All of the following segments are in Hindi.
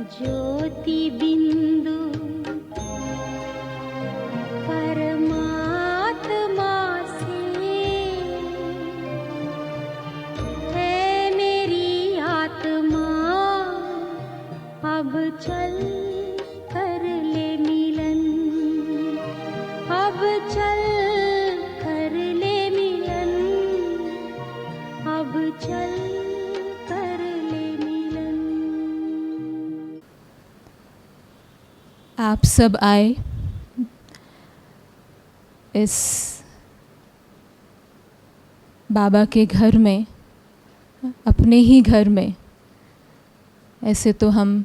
ज्योति बिंदु परमात्मा से है मेरी आत्मा, अब चल कर ले मिलन, अब चल कर ले मिलन, अब चल कर ले मिलन। आप सब आए इस बाबा के घर में, अपने ही घर में। ऐसे तो हम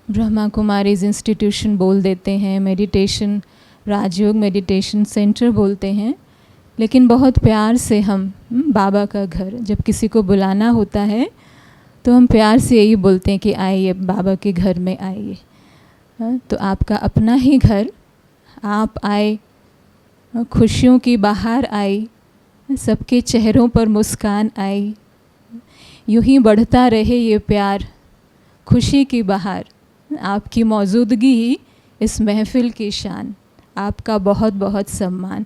ब्रह्मा कुमारीज इंस्टीट्यूशन बोल देते हैं, मेडिटेशन, राजयोग मेडिटेशन सेंटर बोलते हैं, लेकिन बहुत प्यार से हम बाबा का घर, जब किसी को बुलाना होता है तो हम प्यार से यही बोलते हैं कि आइए बाबा के घर में आइए। तो आपका अपना ही घर, आप आए, खुशियों की बहार आई, सबके चेहरों पर मुस्कान आई, यूं ही बढ़ता रहे ये प्यार, खुशी की बहार। आपकी मौजूदगी ही इस महफ़िल की शान, आपका बहुत बहुत सम्मान।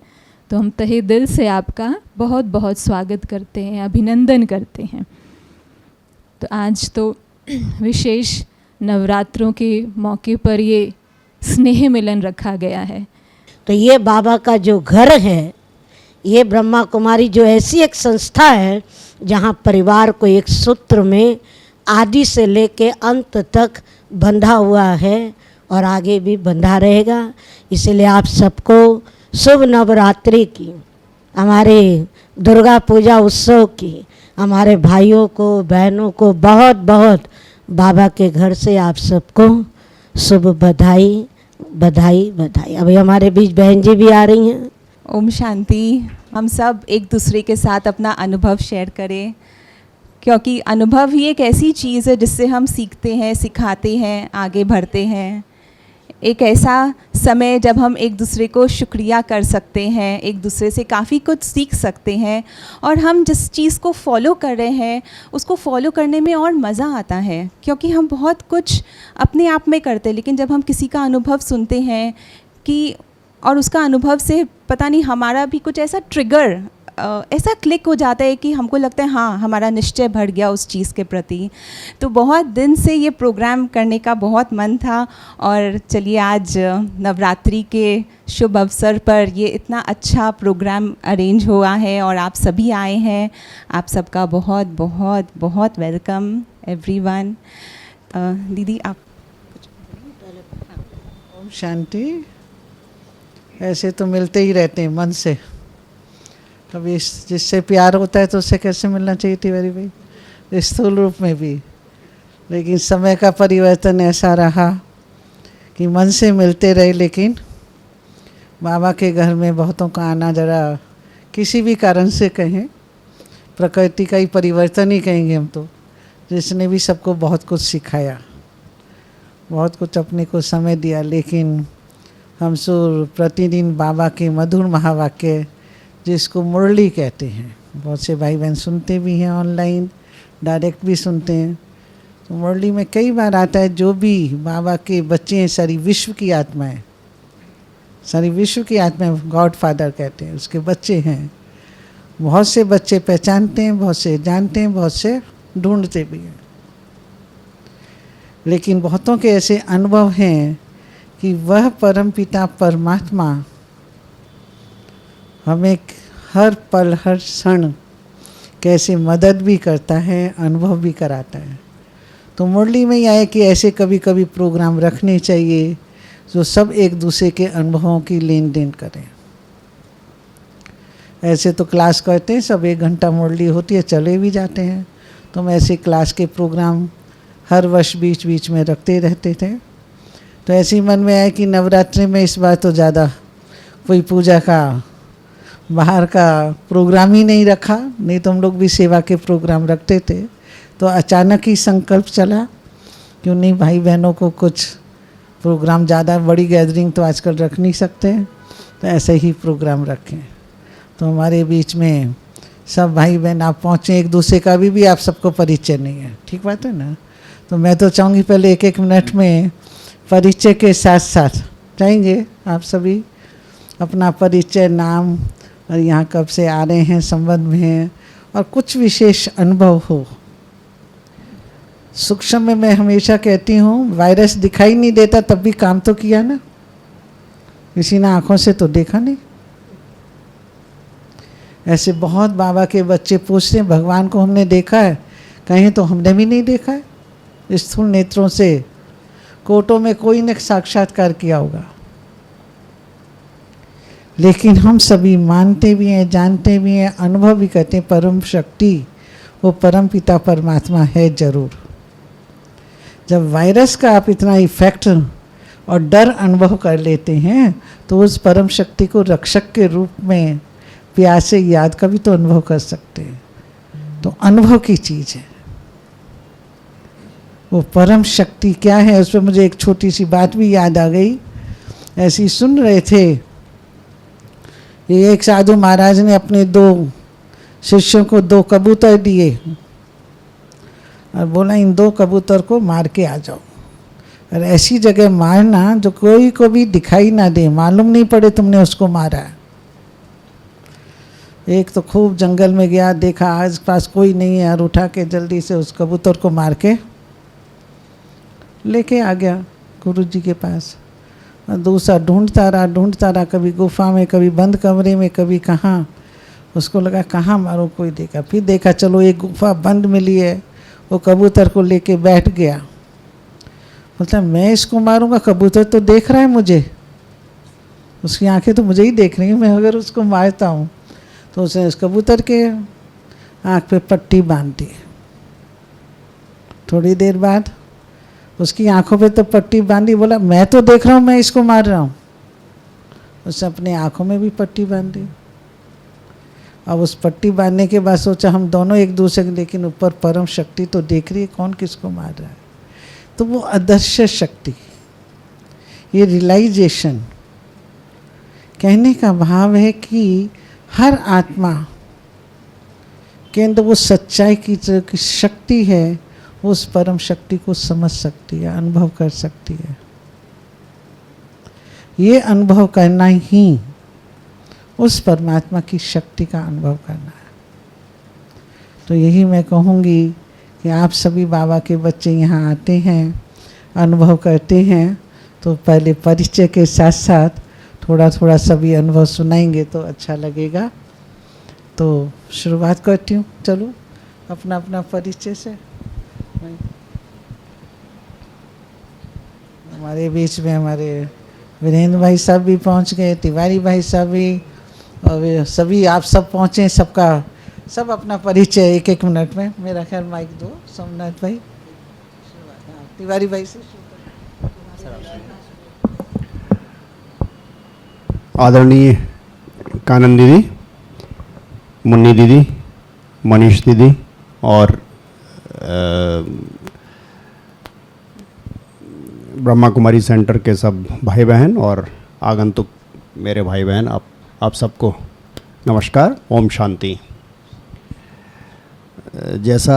तो हम तहे दिल से आपका बहुत बहुत स्वागत करते हैं, अभिनंदन करते हैं। तो आज तो विशेष नवरात्रों के मौके पर ये स्नेह मिलन रखा गया है। तो ये बाबा का जो घर है, ये ब्रह्मा कुमारी जो ऐसी एक संस्था है जहाँ परिवार को एक सूत्र में आदि से लेके अंत तक बंधा हुआ है और आगे भी बंधा रहेगा। इसलिए आप सबको शुभ नवरात्रि की, हमारे दुर्गा पूजा उत्सव की, हमारे भाइयों को बहनों को बहुत बहुत बाबा के घर से आप सबको शुभ बधाई बधाई बधाई। अभी हमारे बीच बहन जी भी आ रही हैं। ओम शांति। हम सब एक दूसरे के साथ अपना अनुभव शेयर करें, क्योंकि अनुभव ही एक ऐसी चीज़ है जिससे हम सीखते हैं, सिखाते हैं, आगे बढ़ते हैं। एक ऐसा समय जब हम एक दूसरे को शुक्रिया कर सकते हैं, एक दूसरे से काफ़ी कुछ सीख सकते हैं, और हम जिस चीज़ को फॉलो कर रहे हैं उसको फॉलो करने में और मज़ा आता है, क्योंकि हम बहुत कुछ अपने आप में करते हैं, लेकिन जब हम किसी का अनुभव सुनते हैं कि और उसका अनुभव से पता नहीं हमारा भी कुछ ऐसा ट्रिगर ऐसा क्लिक हो जाता है कि हमको लगता है हाँ हमारा निश्चय बढ़ गया उस चीज़ के प्रति। तो बहुत दिन से ये प्रोग्राम करने का बहुत मन था, और चलिए आज नवरात्रि के शुभ अवसर पर ये इतना अच्छा प्रोग्राम अरेंज हुआ है और आप सभी आए हैं। आप सबका बहुत बहुत बहुत वेलकम एवरीवन। दीदी आप। ओम शांति। ऐसे तो मिलते ही रहते हैं मन से, कभी जिससे प्यार होता है तो उससे कैसे मिलना चाहिए तिवारी भाई, स्थूल रूप में भी। लेकिन समय का परिवर्तन ऐसा रहा कि मन से मिलते रहे, लेकिन बाबा के घर में बहुतों का आना जरा किसी भी कारण से कहें, प्रकृति का ही परिवर्तन ही कहेंगे हम तो, जिसने भी सबको बहुत कुछ सिखाया, बहुत कुछ अपने को समय दिया। लेकिन हम सुर प्रतिदिन बाबा के मधुर महावाक्य, जिसको मुरली कहते हैं, बहुत से भाई बहन सुनते भी हैं, ऑनलाइन डायरेक्ट भी सुनते हैं। तो मुरली में कई बार आता है, जो भी बाबा के बच्चे हैं, सारी विश्व की आत्माएं, सारी विश्व की आत्माएं गॉड फादर कहते हैं, उसके बच्चे हैं। बहुत से बच्चे पहचानते हैं, बहुत से जानते हैं, बहुत से ढूंढते भी हैं। लेकिन बहुतों के ऐसे अनुभव हैं कि वह परमपिता परमात्मा हमें हर पल हर क्षण कैसे मदद भी करता है, अनुभव भी कराता है। तो मुरली में ही आए कि ऐसे कभी कभी प्रोग्राम रखने चाहिए जो सब एक दूसरे के अनुभवों की लेन देन करें। ऐसे तो क्लास करते हैं, सब 1 घंटा मुरली होती है, चले भी जाते हैं। तो हम ऐसे क्लास के प्रोग्राम हर वर्ष बीच बीच में रखते रहते थे। तो ऐसे ही मन में आया कि नवरात्रि में इस बार तो ज़्यादा कोई पूजा का बाहर का प्रोग्राम ही नहीं रखा, नहीं तो हम लोग भी सेवा के प्रोग्राम रखते थे। तो अचानक ही संकल्प चला, क्यों नहीं भाई बहनों को कुछ प्रोग्राम, ज़्यादा बड़ी गैदरिंग तो आजकल रख नहीं सकते, तो ऐसे ही प्रोग्राम रखें। तो हमारे बीच में सब भाई बहन आप पहुँचे, एक दूसरे का भी आप सबको परिचय नहीं है, ठीक बात है ना। तो मैं तो चाहूँगी पहले एक एक मिनट में परिचय के साथ साथ चाहेंगे आप सभी अपना परिचय, नाम और यहाँ कब से आ रहे हैं, संबंध में हैं, और कुछ विशेष अनुभव हो। सूक्ष्म में मैं हमेशा कहती हूँ वायरस दिखाई नहीं देता तब भी काम तो किया ना, किसी ने आँखों से तो देखा नहीं। ऐसे बहुत बाबा के बच्चे पूछते हैं भगवान को हमने देखा है, कहीं तो हमने भी नहीं देखा है स्थूल नेत्रों से, कोटों में कोई ने साक्षात्कार किया होगा, लेकिन हम सभी मानते भी हैं, जानते भी हैं, अनुभव भी करते हैं परम शक्ति वो परम पिता परमात्मा है जरूर। जब वायरस का आप इतना इफेक्ट और डर अनुभव कर लेते हैं तो उस परम शक्ति को रक्षक के रूप में प्यास से याद का भी तो अनुभव कर सकते हैं। तो अनुभव की चीज़ है वो परम शक्ति क्या है। उस पर मुझे एक छोटी सी बात भी याद आ गई। ऐसे ही सुन रहे थे, ये एक साधु महाराज ने अपने 2 शिष्यों को 2 कबूतर दिए और बोला इन 2 कबूतर को मार के आ जाओ, और ऐसी जगह मारना जो कोई को भी दिखाई ना दे, मालूम नहीं पड़े तुमने उसको मारा है। एक तो खूब जंगल में गया, देखा आस पास कोई नहीं है, और उठा के जल्दी से उस कबूतर को मार के लेके आ गया गुरु जी के पास। और दूसरा ढूंढता रहा, कभी गुफा में, कभी बंद कमरे में, कभी कहाँ। उसको लगा कहाँ मारो, कोई देखा, फिर देखा चलो एक गुफा बंद मिली है, वो कबूतर को लेके बैठ गया। बोलता मैं इसको मारूंगा, कबूतर तो देख रहा है मुझे, उसकी आंखें तो मुझे ही देख रही हैं, मैं अगर उसको मारता हूँ तो उसने उस कबूतर के आँख पे पट्टी बांध दी। थोड़ी देर बाद उसकी आंखों पे तो पट्टी बांधी, बोला मैं तो देख रहा हूँ मैं इसको मार रहा हूँ। उसने अपने आंखों में भी पट्टी बांध दी। अब उस पट्टी बांधने के बाद सोचा हम दोनों एक दूसरे के, लेकिन ऊपर परम शक्ति तो देख रही है कौन किसको मार रहा है। तो वो अदृश्य शक्ति, ये रियलाइजेशन, कहने का भाव है कि हर आत्मा के अंदर वो सच्चाई की शक्ति है, उस परम शक्ति को समझ सकती है, अनुभव कर सकती है। ये अनुभव करना ही उस परमात्मा की शक्ति का अनुभव करना है। तो यही मैं कहूँगी कि आप सभी बाबा के बच्चे यहाँ आते हैं, अनुभव करते हैं, तो पहले परिचय के साथ साथ थोड़ा थोड़ा सभी अनुभव सुनाएंगे तो अच्छा लगेगा। तो शुरुआत करती हूँ, चलो अपना अपना परिचय से। हमारे बीच में हमारे वीरेंद्र भाई साहब भी पहुँच गए, तिवारी भाई साहब भी, और सभी आप सब पहुँचे, सबका सब अपना परिचय एक एक मिनट में। मेरा ख्याल माइक दो सोमनाथ भाई, तिवारी भाई से। आदरणीय कानन दीदी, मुन्नी दीदी, मनीष दीदी और ब्रह्मा कुमारी सेंटर के सब भाई बहन और आगंतुक मेरे भाई बहन, आप सबको नमस्कार, ओम शांति। जैसा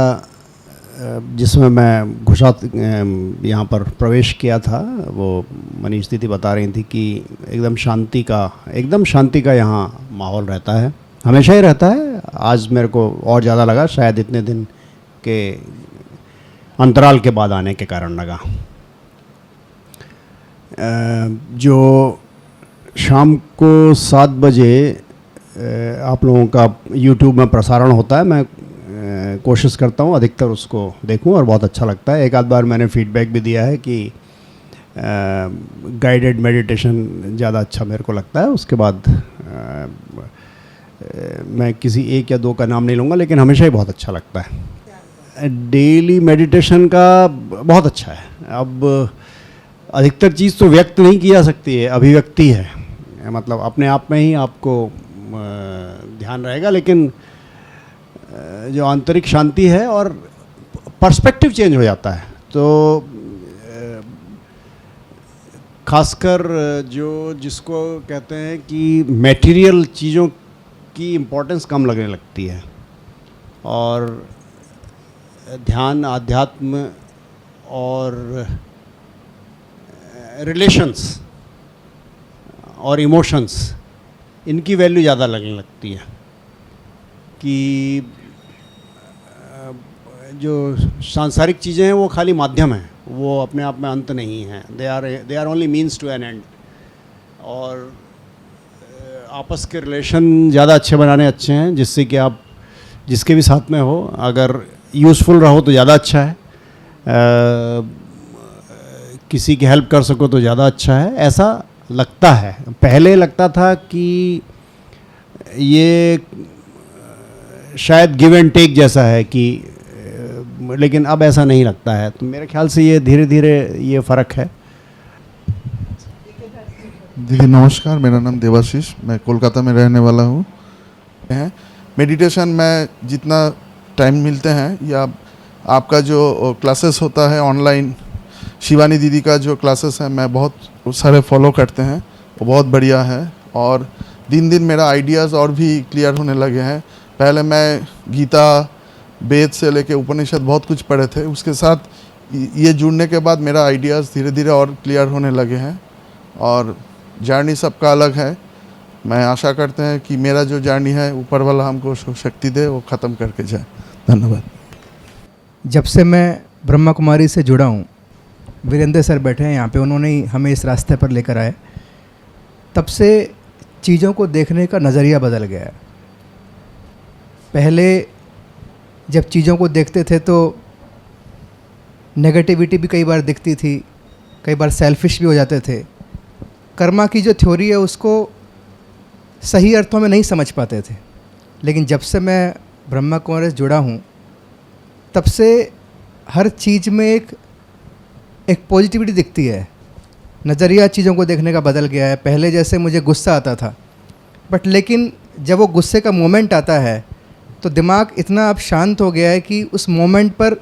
जिसमें मैं घुसा यहाँ पर प्रवेश किया था, वो मनीष दीदी बता रही थी कि एकदम शांति का यहाँ माहौल रहता है, हमेशा ही रहता है। आज मेरे को और ज़्यादा लगा, शायद इतने दिन के अंतराल के बाद आने के कारण लगा। जो शाम को 7 बजे आप लोगों का YouTube में प्रसारण होता है, मैं कोशिश करता हूँ अधिकतर उसको देखूँ और बहुत अच्छा लगता है। एक आध बार मैंने फीडबैक भी दिया है कि गाइडेड मेडिटेशन ज़्यादा अच्छा मेरे को लगता है। उसके बाद मैं किसी एक या 2 का नाम नहीं लूँगा, लेकिन हमेशा ही बहुत अच्छा लगता है। डेली मेडिटेशन का बहुत अच्छा है। अब अधिकतर चीज़ तो व्यक्त नहीं की जा सकती है, अभिव्यक्ति है, मतलब अपने आप में ही आपको ध्यान रहेगा, लेकिन जो आंतरिक शांति है और पर्सपेक्टिव चेंज हो जाता है। तो खासकर जिसको कहते हैं कि मटेरियल चीज़ों की इम्पोर्टेंस कम लगने लगती है, और ध्यान, आध्यात्म और रिलेशंस और इमोशंस, इनकी वैल्यू ज़्यादा लगने लगती है कि जो सांसारिक चीज़ें हैं वो खाली माध्यम हैं, वो अपने आप में अंत नहीं हैं। They are only means to an end. और आपस के रिलेशन ज़्यादा अच्छे बनाने अच्छे हैं, जिससे कि आप जिसके भी साथ में हो अगर यूज़फुल रहो तो ज़्यादा अच्छा है, किसी की हेल्प कर सको तो ज़्यादा अच्छा है, ऐसा लगता है। पहले लगता था कि ये शायद गिव एंड टेक जैसा है कि, लेकिन अब ऐसा नहीं लगता है। तो मेरे ख्याल से ये धीरे धीरे ये फ़र्क है। दीदी नमस्कार, मेरा नाम देवाशीष, मैं कोलकाता में रहने वाला हूँ। मेडिटेशन में जितना टाइम मिलते हैं या आपका जो क्लासेस होता है ऑनलाइन, शिवानी दीदी का जो क्लासेस है मैं बहुत सारे फॉलो करते हैं, वो बहुत बढ़िया है। और दिन दिन मेरा आइडियाज़ और भी क्लियर होने लगे हैं। पहले मैं गीता, वेद से लेके उपनिषद बहुत कुछ पढ़े थे, उसके साथ ये जुड़ने के बाद मेरा आइडियाज़ धीरे धीरे और क्लियर होने लगे हैं। और जर्नी सबका अलग है, मैं आशा करते हैं कि मेरा जो जर्नी है ऊपर वाला हमको शक्ति दे, वो ख़त्म करके जाए। धन्यवाद। जब से मैं ब्रह्मा कुमारी से जुड़ा हूँ, वीरेंद्र सर बैठे हैं यहाँ पे, उन्होंने ही हमें इस रास्ते पर लेकर आए, तब से चीज़ों को देखने का नज़रिया बदल गया है। पहले जब चीज़ों को देखते थे तो नेगेटिविटी भी कई बार दिखती थी, कई बार सेल्फिश भी हो जाते थे। कर्मा की जो थ्योरी है उसको सही अर्थों में नहीं समझ पाते थे। लेकिन जब से मैं ब्रह्मा कुमारी से जुड़ा हूँ, तब से हर चीज़ में एक पॉजिटिविटी दिखती है। नज़रिया चीज़ों को देखने का बदल गया है। पहले जैसे मुझे गुस्सा आता था, बट लेकिन जब वो गुस्से का मोमेंट आता है तो दिमाग इतना अब शांत हो गया है कि उस मोमेंट पर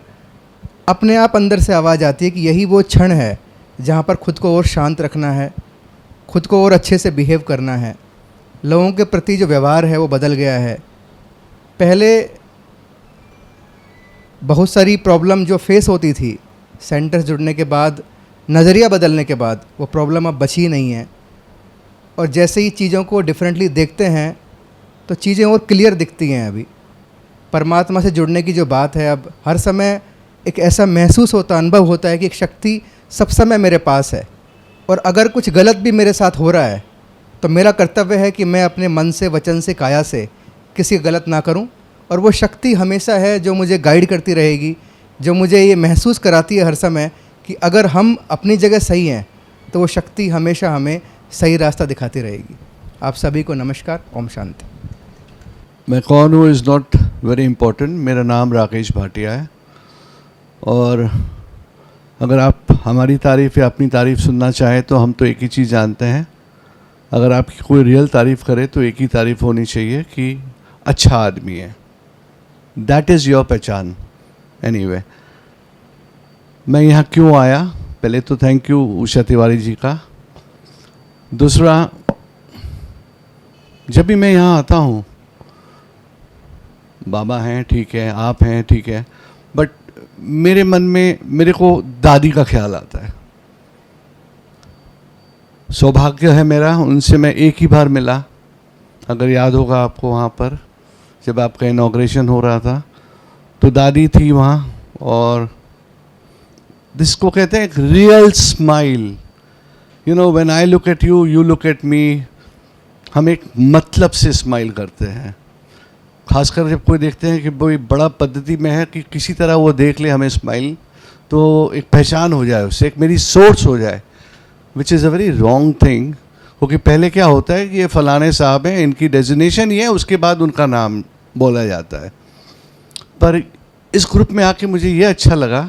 अपने आप अंदर से आवाज़ आती है कि यही वो क्षण है जहाँ पर खुद को और शांत रखना है, खुद को और अच्छे से बिहेव करना है। लोगों के प्रति जो व्यवहार है वो बदल गया है। पहले बहुत सारी प्रॉब्लम जो फेस होती थी, सेंटर जुड़ने के बाद, नज़रिया बदलने के बाद, वो प्रॉब्लम अब बची नहीं है। और जैसे ही चीज़ों को डिफरेंटली देखते हैं तो चीज़ें और क्लियर दिखती हैं। अभी परमात्मा से जुड़ने की जो बात है, अब हर समय एक ऐसा महसूस होता, अनुभव होता है कि एक शक्ति सब समय मेरे पास है, और अगर कुछ गलत भी मेरे साथ हो रहा है तो मेरा कर्तव्य है कि मैं अपने मन से, वचन से, काया से किसी गलत ना करूं। और वो शक्ति हमेशा है जो मुझे गाइड करती रहेगी, जो मुझे ये महसूस कराती है हर समय कि अगर हम अपनी जगह सही हैं तो वो शक्ति हमेशा हमें सही रास्ता दिखाती रहेगी। आप सभी को नमस्कार, ओम शांति। मैं कौन हूँ इज़ नॉट वेरी इम्पोर्टेंट। मेरा नाम राकेश भाटिया है, और अगर आप हमारी तारीफ़ या अपनी तारीफ़ सुनना चाहें तो हम तो एक ही चीज़ जानते हैं, अगर आपकी कोई रियल तारीफ़ करे तो एक ही तारीफ़ होनी चाहिए कि अच्छा आदमी है। दैट इज़ योर पहचान। एनीवे, मैं यहाँ क्यों आया, पहले तो थैंक यू उषा तिवारी जी का। दूसरा, जब भी मैं यहाँ आता हूँ, बाबा हैं ठीक है, आप हैं ठीक है, बट मेरे मन में मेरे को दादी का ख्याल आता है। सौभाग्य है मेरा, उनसे मैं एक ही बार मिला, अगर याद होगा आपको, वहाँ पर जब आपका इनॉग्रेशन हो रहा था तो दादी थी वहाँ, और जिसको कहते हैं एक real smile. You know, when I look at you, you look at me. हम एक मतलब से स्माइल करते हैं, खासकर जब कोई देखते हैं कि कोई बड़ा पद्धति में है कि किसी तरह वो देख ले हमें स्माइल, तो एक पहचान हो जाए उससे, एक मेरी सोर्स हो जाए, which is a very wrong thing. क्योंकि पहले क्या होता है कि ये फलाने साहब हैं, इनकी डेजिग्नेशन ये है, उसके बाद उनका नाम बोला जाता है। पर इस ग्रुप में आके मुझे ये अच्छा लगा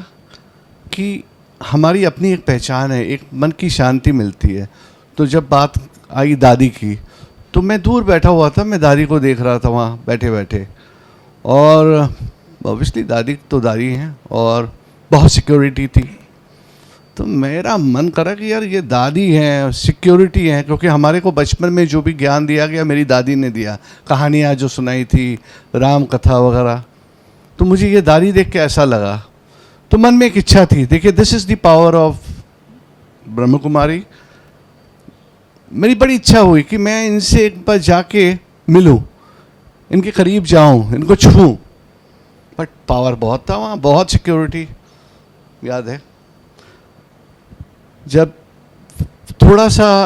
कि हमारी अपनी एक पहचान है, एक मन की शांति मिलती है। तो जब बात आई दादी की, तो मैं दूर बैठा हुआ था, मैं दादी को देख रहा था वहाँ बैठे बैठे, और ऑब्वियसली दादी तो दादी हैं और बहुत सिक्योरिटी थी। तो मेरा मन करा कि यार ये दादी हैं, सिक्योरिटी हैं, क्योंकि हमारे को बचपन में जो भी ज्ञान दिया गया मेरी दादी ने दिया, कहानियाँ जो सुनाई थी, राम कथा वगैरह। तो मुझे ये दादी देख के ऐसा लगा तो मन में एक इच्छा थी, देखिए this is the power of Brahma Kumari. मेरी बड़ी इच्छा हुई कि मैं इनसे एक बार जाके मिलूं, इनके करीब जाऊं, इनको छूं, बट पावर बहुत था वहाँ, बहुत सिक्योरिटी। याद है जब थोड़ा सा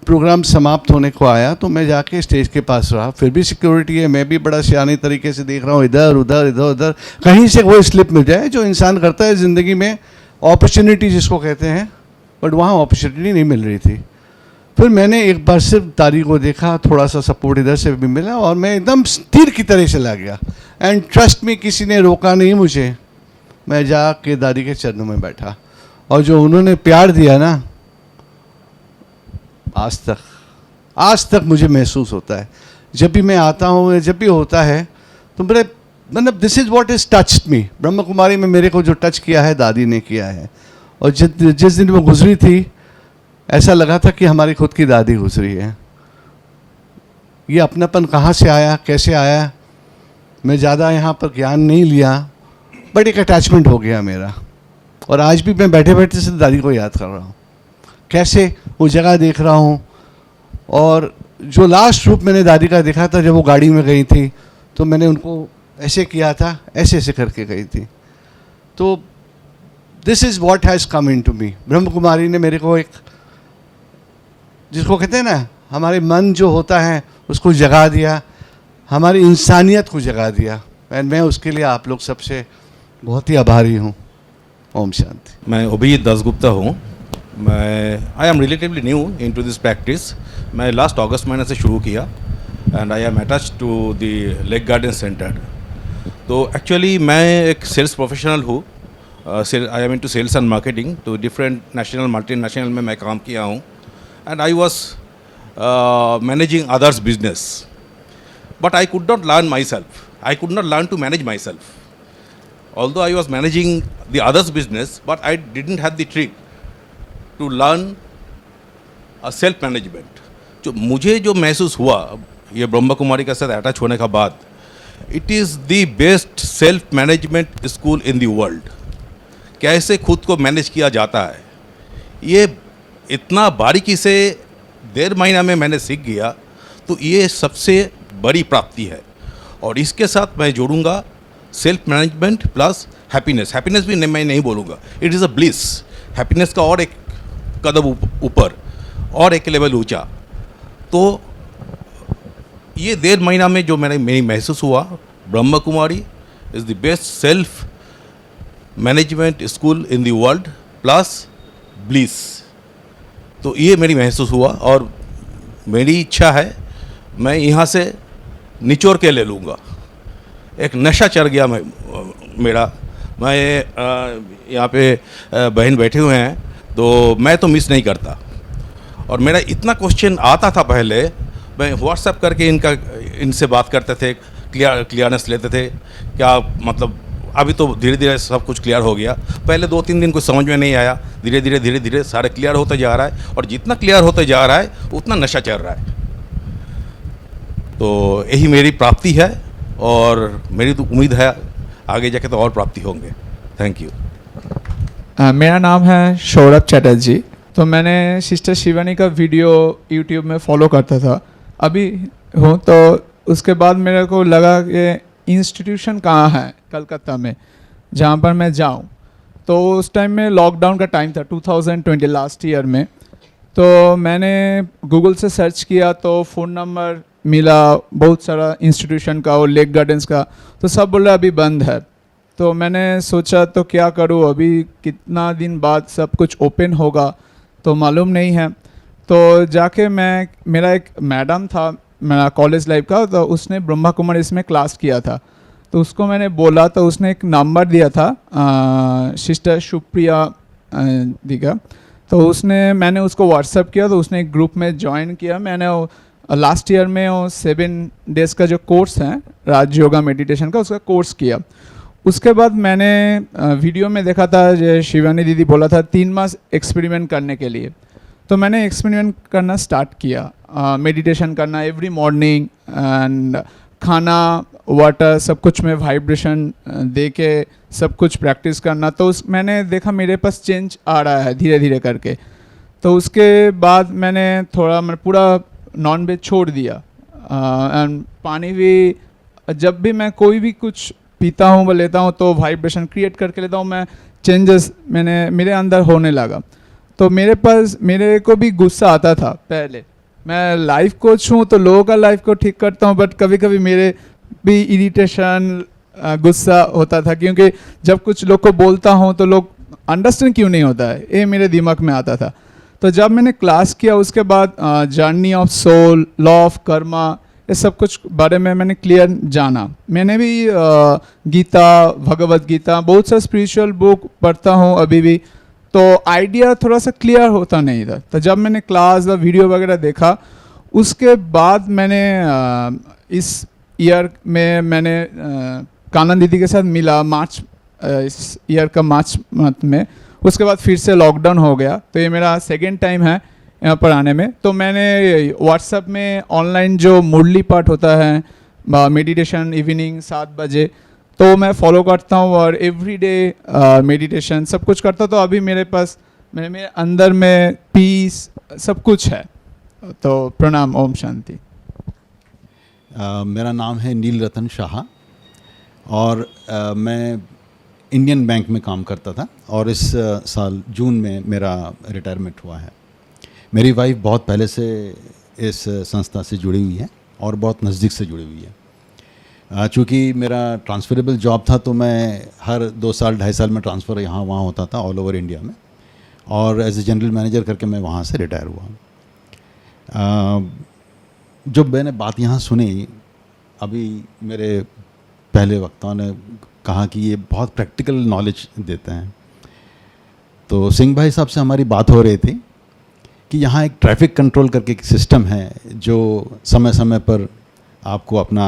प्रोग्राम समाप्त होने को आया तो मैं जाके स्टेज के पास रहा, फिर भी सिक्योरिटी है, मैं भी बड़ा सियानी तरीके से देख रहा हूँ, इधर उधर इधर उधर, कहीं से वो स्लिप मिल जाए जो इंसान करता है ज़िंदगी में, अपॉर्चुनिटी जिसको कहते हैं, बट वहाँ अपॉर्चुनिटी नहीं मिल रही थी। फिर मैंने एक बार सिर्फ दादी को देखा, थोड़ा सा सपोर्ट इधर से भी मिला और मैं एकदम तीर की तरह चला गया। एंड ट्रस्ट में किसी ने रोका नहीं मुझे, मैं जाके दादी के चरणों में बैठा और जो उन्होंने प्यार दिया ना, आज तक मुझे महसूस होता है। जब भी मैं आता हूँ, जब भी होता है तो मेरे मतलब this is what is touched me. Brahma Kumari में मेरे को जो टच किया है दादी ने किया है। और जिस दिन वो गुजरी थी ऐसा लगा था कि हमारी खुद की दादी गुजरी है। ये अपनापन कहाँ से आया, कैसे आया, मैं ज़्यादा यहाँ पर ज्ञान नहीं लिया, बट एक अटैचमेंट हो गया मेरा। और आज भी मैं बैठे बैठे से दादी को याद कर रहा हूँ, कैसे वो जगह देख रहा हूँ। और जो लास्ट रूप मैंने दादी का देखा था जब वो गाड़ी में गई थी, तो मैंने उनको ऐसे किया था, ऐसे ऐसे करके गई थी। तो this is what has come into me. Brahma Kumari ने मेरे को एक, जिसको कहते हैं ना, हमारे मन जो होता है उसको जगा दिया, हमारी इंसानियत को जगा दिया। एंड मैं उसके लिए आप लोग सबसे बहुत ही आभारी हूँ। ओम शांति। मैं अभिजीत दासगुप्ता हूँ। I am relatively new into this practice. मैं लास्ट अगस्त महीने से शुरू किया and I am attached to the Lake Garden Centre. तो एक्चुअली मैं एक सेल्स प्रोफेशनल हूँ। I am into sales and marketing. तो डिफरेंट नेशनल मल्टीनेशनल में मैं काम किया हूँ and I was managing others business, but I could not learn myself. I could not learn to manage my self. Although I was managing the others' business, but I didn't have the trick to learn a self-management. जो मुझे जो महसूस हुआ ये ब्रह्म कुमारी के साथ अटैच होने का बाद, it is the best self-management school in the world. कैसे खुद को मैनेज किया जाता है, ये इतना बारीकी से 1.5 महीना में मैंने सीख गया। तो ये सबसे बड़ी प्राप्ति है। और इसके साथ मैं जोड़ूंगा self management plus happiness. Happiness भी मैं नहीं बोलूँगा, it is a bliss. Happiness का और एक कदम ऊपर और एक लेवल ऊंचा। तो ये 1.5 महीना में जो मेरी महसूस हुआ, Brahma Kumari is the best self management school in the world plus bliss. तो ये मेरी महसूस हुआ और मेरी इच्छा है मैं यहाँ से निचोड़ के ले लूँगा। एक नशा चढ़ गया मेरा। मैं यहाँ पे बहन बैठे हुए हैं तो मैं तो मिस नहीं करता। और मेरा इतना क्वेश्चन आता था पहले, मैं व्हाट्सएप करके इनसे बात करते थे, क्लियरनेस लेते थे क्या मतलब। अभी तो धीरे धीरे सब कुछ क्लियर हो गया। पहले 2-3 दिन कुछ समझ में नहीं आया, धीरे धीरे सारे क्लियर होते जा रहा है। और जितना क्लियर होते जा रहा है उतना नशा चल रहा है। तो यही मेरी प्राप्ति है और मेरी तो उम्मीद है आगे जाके तो और प्राप्ति होंगे। Thank you. मेरा नाम है सौरभ चटर्जी। तो मैंने सिस्टर शिवानी का वीडियो यूट्यूब में फॉलो करता था, अभी हूँ। तो उसके बाद मेरे को लगा कि इंस्टीट्यूशन कहाँ है कलकत्ता में जहाँ पर मैं जाऊँ। तो उस टाइम में लॉकडाउन का टाइम था 2020 लास्ट ईयर में। तो मैंने गूगल से सर्च किया तो फ़ोन नंबर मिला बहुत सारा इंस्टीट्यूशन का और लेक गार्डन्स का। तो सब बोल रहा अभी बंद है। तो मैंने सोचा तो क्या करूँ, अभी कितना दिन बाद सब कुछ ओपन होगा तो मालूम नहीं है। तो जाके मेरा एक मैडम था मेरा कॉलेज लाइफ का, तो उसने ब्रह्मा कुमारी इसमें क्लास किया था। तो उसको मैंने बोला तो उसने एक नंबर दिया था सिस्टर सुप्रिया दी का। तो मैंने उसको व्हाट्सएप किया तो उसने एक ग्रुप में ज्वाइन किया। मैंने लास्ट ईयर में वो 7 डेज़ का जो कोर्स है राज योगा मेडिटेशन का, उसका कोर्स किया। उसके बाद मैंने वीडियो में देखा था जो शिवानी दीदी बोला था 3 मास एक्सपेरिमेंट करने के लिए। तो मैंने एक्सपेरिमेंट करना स्टार्ट किया, मेडिटेशन करना एवरी मॉर्निंग एंड खाना वाटर सब कुछ में वाइब्रेशन दे के सब कुछ प्रैक्टिस करना, तो मैंने देखा मेरे पास चेंज आ रहा है धीरे धीरे करके। तो उसके बाद मैं पूरा नॉन वेज छोड़ दिया, एंड पानी भी जब भी मैं कोई भी कुछ पीता हूँ व लेता हूँ तो वाइब्रेशन क्रिएट करके लेता हूँ, मैं चेंजेस मेरे अंदर होने लगा। तो मेरे को भी गुस्सा आता था पहले। मैं लाइफ कोच हूँ तो लोगों का लाइफ को ठीक करता हूँ, बट कभी कभी मेरे भी इरिटेशन गुस्सा होता था, क्योंकि जब कुछ लोग को बोलता हूँ तो लोग अंडरस्टैंड क्यों नहीं होता है, ये मेरे दिमाग में आता था। तो जब मैंने क्लास किया उसके बाद journey of soul, law of karma, ये सब कुछ बारे में मैंने क्लियर जाना। मैंने भी गीता, भगवत गीता, बहुत सा स्पिरिचुअल बुक पढ़ता हूँ अभी भी, तो आइडिया थोड़ा सा क्लियर होता नहीं था। तो जब मैंने क्लास और वीडियो वगैरह देखा उसके बाद मैंने इस ईयर में मैंने कानन दीदी के साथ मिला इस ईयर का मार्च मंथ में। उसके बाद फिर से लॉकडाउन हो गया, तो ये मेरा सेकेंड टाइम है यहाँ पर आने में। तो मैंने व्हाट्सएप में ऑनलाइन जो मुरली पाठ होता है, मेडिटेशन इवनिंग 7 बजे, तो मैं फॉलो करता हूँ और एवरीडे मेडिटेशन सब कुछ करता हूँ। तो अभी मेरे पास मेरे अंदर में पीस सब कुछ है। तो प्रणाम, ओम शांति। मेरा नाम है नील रतन शाह और मैं इंडियन बैंक में काम करता था और इस साल जून में मेरा रिटायरमेंट हुआ है। मेरी वाइफ बहुत पहले से इस संस्था से जुड़ी हुई है और बहुत नज़दीक से जुड़ी हुई है। चूँकि मेरा ट्रांसफरेबल जॉब था तो मैं हर 2 साल 2.5 साल में ट्रांसफ़र यहाँ वहाँ होता था ऑल ओवर इंडिया में, और एज ए जनरल मैनेजर करके मैं वहाँ से रिटायर हुआ। जब मैंने बात यहाँ सुनी, अभी मेरे पहले वक्ताओं ने कहा कि ये बहुत प्रैक्टिकल नॉलेज देते हैं, तो सिंह भाई साहब से हमारी बात हो रही थी कि यहाँ एक ट्रैफिक कंट्रोल करके एक सिस्टम है जो समय समय पर आपको अपना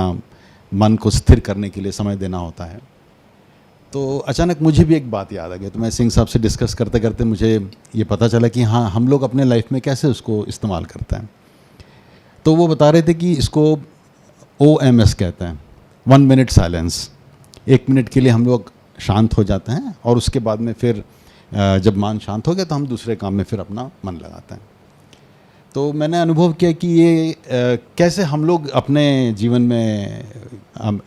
मन को स्थिर करने के लिए समय देना होता है। तो अचानक मुझे भी एक बात याद आ गई, तो मैं सिंह साहब से डिस्कस करते करते मुझे ये पता चला कि हाँ, हम लोग अपने लाइफ में कैसे उसको इस्तेमाल करते हैं। तो वो बता रहे थे कि इसको OMS कहते हैं, 1 मिनट साइलेंस। 1 मिनट के लिए हम लोग शांत हो जाते हैं और उसके बाद में फिर जब मन शांत हो गया तो हम दूसरे काम में फिर अपना मन लगाते हैं। तो मैंने अनुभव किया कि ये कैसे हम लोग अपने जीवन में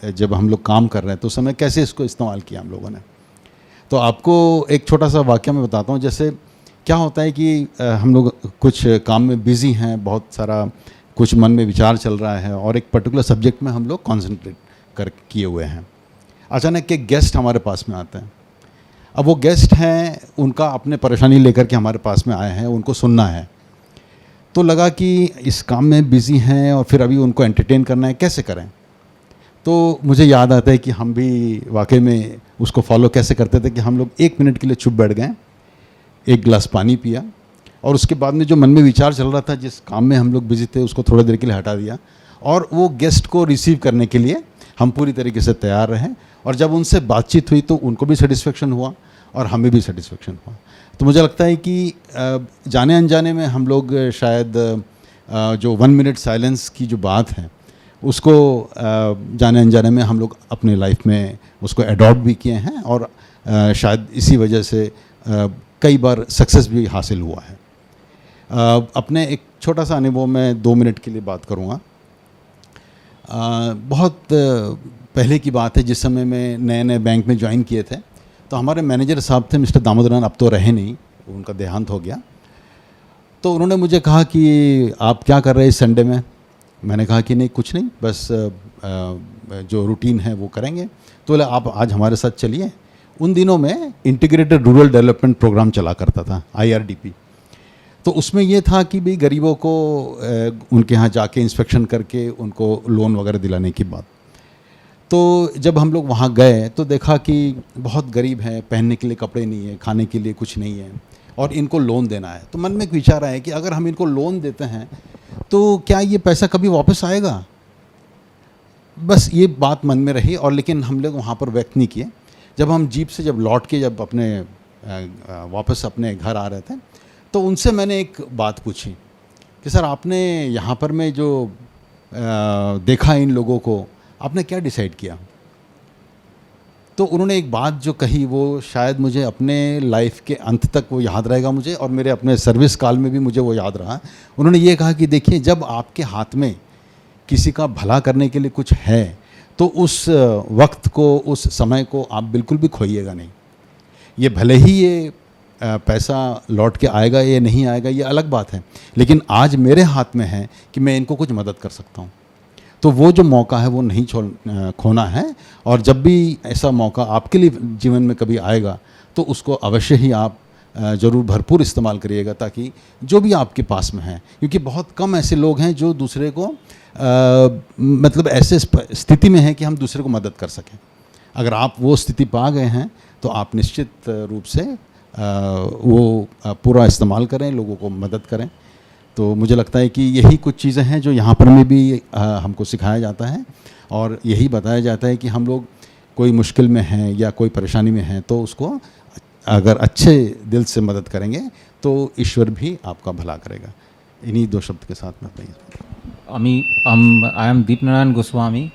जब हम लोग काम कर रहे हैं तो समय कैसे इसको इस्तेमाल किया हम लोगों ने। तो आपको एक छोटा सा वाक़या मैं बताता हूँ। जैसे क्या होता है कि हम लोग कुछ काम में बिज़ी हैं, बहुत सारा कुछ मन में विचार चल रहा है और एक पर्टिकुलर सब्जेक्ट में हम लोग कॉन्सेंट्रेट कर किए हुए हैं। अचानक एक गेस्ट हमारे पास में आते हैं। अब वो गेस्ट हैं, उनका अपने परेशानी लेकर के हमारे पास में आए हैं, उनको सुनना है। तो लगा कि इस काम में बिज़ी हैं और फिर अभी उनको एंटरटेन करना है, कैसे करें। तो मुझे याद आता है कि हम भी वाकई में उसको फॉलो कैसे करते थे कि हम लोग 1 मिनट के लिए चुप बैठ गए, 1 गिलास पानी पिया और उसके बाद में जो मन में विचार चल रहा था, जिस काम में हम लोग बिज़ी थे, उसको थोड़ा देर के लिए हटा दिया और वो गेस्ट को रिसीव करने के लिए हम पूरी तरीके से तैयार रहे। और जब उनसे बातचीत हुई तो उनको भी सेटिस्फेक्शन हुआ और हमें भी सेटिस्फेक्शन हुआ। तो मुझे लगता है कि जाने अनजाने में हम लोग शायद जो 1 मिनट साइलेंस की जो बात है उसको जाने अनजाने में हम लोग अपने लाइफ में उसको अडॉप्ट भी किए हैं और शायद इसी वजह से कई बार सक्सेस भी हासिल हुआ है। अपने एक छोटा सा अनुभव में 2 मिनट के लिए बात करूँगा। बहुत पहले की बात है, जिस समय में नए नए बैंक में ज्वाइन किए थे तो हमारे मैनेजर साहब थे मिस्टर दामोदरन, अब तो रहे नहीं, उनका देहांत हो गया। तो उन्होंने मुझे कहा कि आप क्या कर रहे हैं इस संडे में। मैंने कहा कि नहीं, कुछ नहीं, बस जो रूटीन है वो करेंगे। तो बोले आप आज हमारे साथ चलिए। उन दिनों में इंटीग्रेटेड रूरल डेवलपमेंट प्रोग्राम चला करता था, IRDP। तो उसमें ये था कि भाई गरीबों को उनके यहाँ जाके इंस्पेक्शन करके उनको लोन वगैरह दिलाने की बात। तो जब हम लोग वहाँ गए तो देखा कि बहुत गरीब हैं, पहनने के लिए कपड़े नहीं है, खाने के लिए कुछ नहीं है और इनको लोन देना है। तो मन में एक विचार आया कि अगर हम इनको लोन देते हैं तो क्या ये पैसा कभी वापस आएगा। बस ये बात मन में रही और लेकिन हम लोग वहाँ पर व्यक्त नहीं किए। जब हम जीप से जब अपने वापस अपने घर आ रहे थे तो उनसे मैंने एक बात पूछी कि सर, आपने यहाँ पर में जो देखा इन लोगों को आपने क्या डिसाइड किया? तो उन्होंने एक बात जो कही वो शायद मुझे अपने लाइफ के अंत तक वो याद रहेगा मुझे, और मेरे अपने सर्विस काल में भी मुझे वो याद रहा। उन्होंने ये कहा कि देखिए, जब आपके हाथ में किसी का भला करने के लिए कुछ है तो उस वक्त को, उस समय को आप बिल्कुल भी खोइएगा नहीं। ये भले ही ये पैसा लौट के आएगा या नहीं आएगा ये अलग बात है, लेकिन आज मेरे हाथ में है कि मैं इनको कुछ मदद कर सकता हूँ। तो वो जो मौका है वो नहीं खोना है, और जब भी ऐसा मौका आपके लिए जीवन में कभी आएगा तो उसको अवश्य ही आप ज़रूर भरपूर इस्तेमाल करिएगा, ताकि जो भी आपके पास में है, क्योंकि बहुत कम ऐसे लोग हैं जो दूसरे को मतलब ऐसे स्थिति में हैं कि हम दूसरे को मदद कर सकें। अगर आप वो स्थिति पा गए हैं तो आप निश्चित रूप से वो पूरा इस्तेमाल करें, लोगों को मदद करें। तो मुझे लगता है कि यही कुछ चीज़ें हैं जो यहाँ पर में भी हमको सिखाया जाता है, और यही बताया जाता है कि हम लोग कोई मुश्किल में हैं या कोई परेशानी में हैं तो उसको अगर अच्छे दिल से मदद करेंगे तो ईश्वर भी आपका भला करेगा। इन्हीं दो शब्द के साथ मैं I am Deepnarayan Goswami.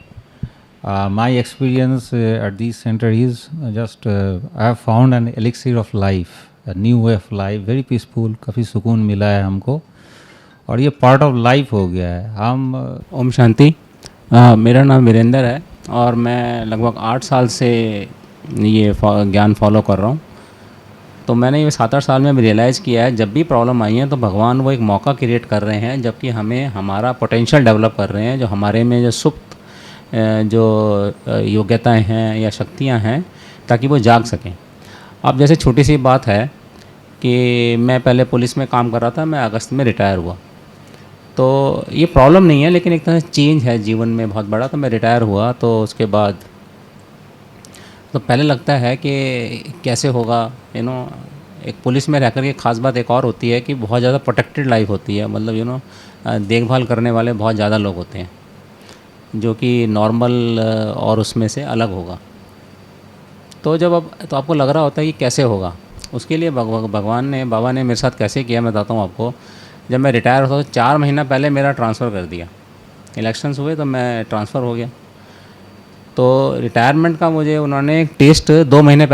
My experience at this center is just I have found an elixir of life, a new way of life, very peaceful, काफ़ी सुकून मिला है हमको, और ये पार्ट ऑफ लाइफ हो गया है। हम ओम शांति। मेरा नाम वीरेंद्र है और मैं लगभग 8 साल से ये ज्ञान फॉलो कर रहा हूँ। तो मैंने ये 7-8 साल में रियलाइज़ किया है, जब भी प्रॉब्लम आई है तो भगवान वो एक मौका क्रिएट कर रहे हैं, जबकि हमें हमारा पोटेंशियल डेवलप कर रहे हैं, जो हमारे में जो सुप्त जो योग्यताएं हैं या शक्तियां हैं, ताकि वो जाग सकें। अब जैसे छोटी सी बात है कि मैं पहले पुलिस में काम कर रहा था, मैं अगस्त में रिटायर हुआ। तो ये प्रॉब्लम नहीं है, लेकिन एक तरह से चेंज है जीवन में बहुत बड़ा। तो मैं रिटायर हुआ तो उसके बाद तो पहले लगता है कि कैसे होगा, एक पुलिस में रहकर के ख़ास बात एक और होती है कि बहुत ज़्यादा प्रोटेक्टेड लाइफ होती है, मतलब देखभाल करने वाले बहुत ज़्यादा लोग होते हैं, जो कि नॉर्मल और उसमें से अलग होगा। तो जब तो आपको लग रहा होता है कि कैसे होगा, उसके लिए भगवान ने, बाबा ने मेरे साथ कैसे किया मैं बताता हूँ आपको। जब मैं रिटायर होता तो 4 महीना पहले मेरा ट्रांसफ़र कर दिया, इलेक्शंस हुए तो मैं ट्रांसफ़र हो गया। तो रिटायरमेंट का मुझे उन्होंने एक टेस्ट 4 महीने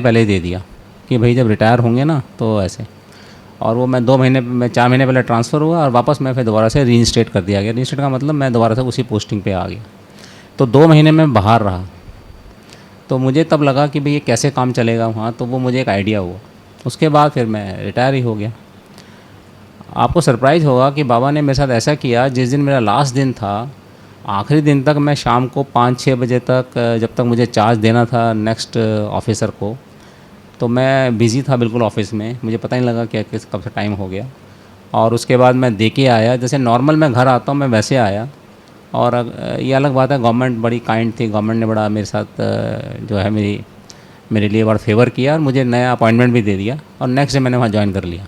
पहले ही दे दिया कि भाई जब रिटायर होंगे ना तो ऐसे। और वो मैं 4 महीने पहले ट्रांसफ़र हुआ और वापस मैं फिर दोबारा से रीइंस्टेट कर दिया गया। रीइंस्टेट का मतलब मैं दोबारा से उसी पोस्टिंग पे आ गया। तो 2 महीने में बाहर रहा। तो मुझे तब लगा कि भाई ये कैसे काम चलेगा वहाँ, तो वो मुझे एक आइडिया हुआ। उसके बाद फिर मैं रिटायर ही हो गया। आपको सरप्राइज़ होगा कि बाबा ने मेरे साथ ऐसा किया, जिस दिन मेरा लास्ट दिन था, आखिरी दिन तक मैं शाम को 5-6 बजे तक, जब तक मुझे चार्ज देना था नेक्स्ट ऑफिसर को, तो मैं बिज़ी था बिल्कुल ऑफिस में, मुझे पता नहीं लगा कि कब से टाइम हो गया। और उसके बाद मैं दे के आया, जैसे नॉर्मल मैं घर आता हूँ मैं वैसे आया। और ये अलग बात है, गवर्नमेंट बड़ी काइंड थी, गवर्नमेंट ने बड़ा मेरे साथ जो है मेरे लिए बड़ा फेवर किया और मुझे नया अपॉइंटमेंट भी दे दिया, और नेक्स्ट डे मैंने वहाँ ज्वाइन कर लिया।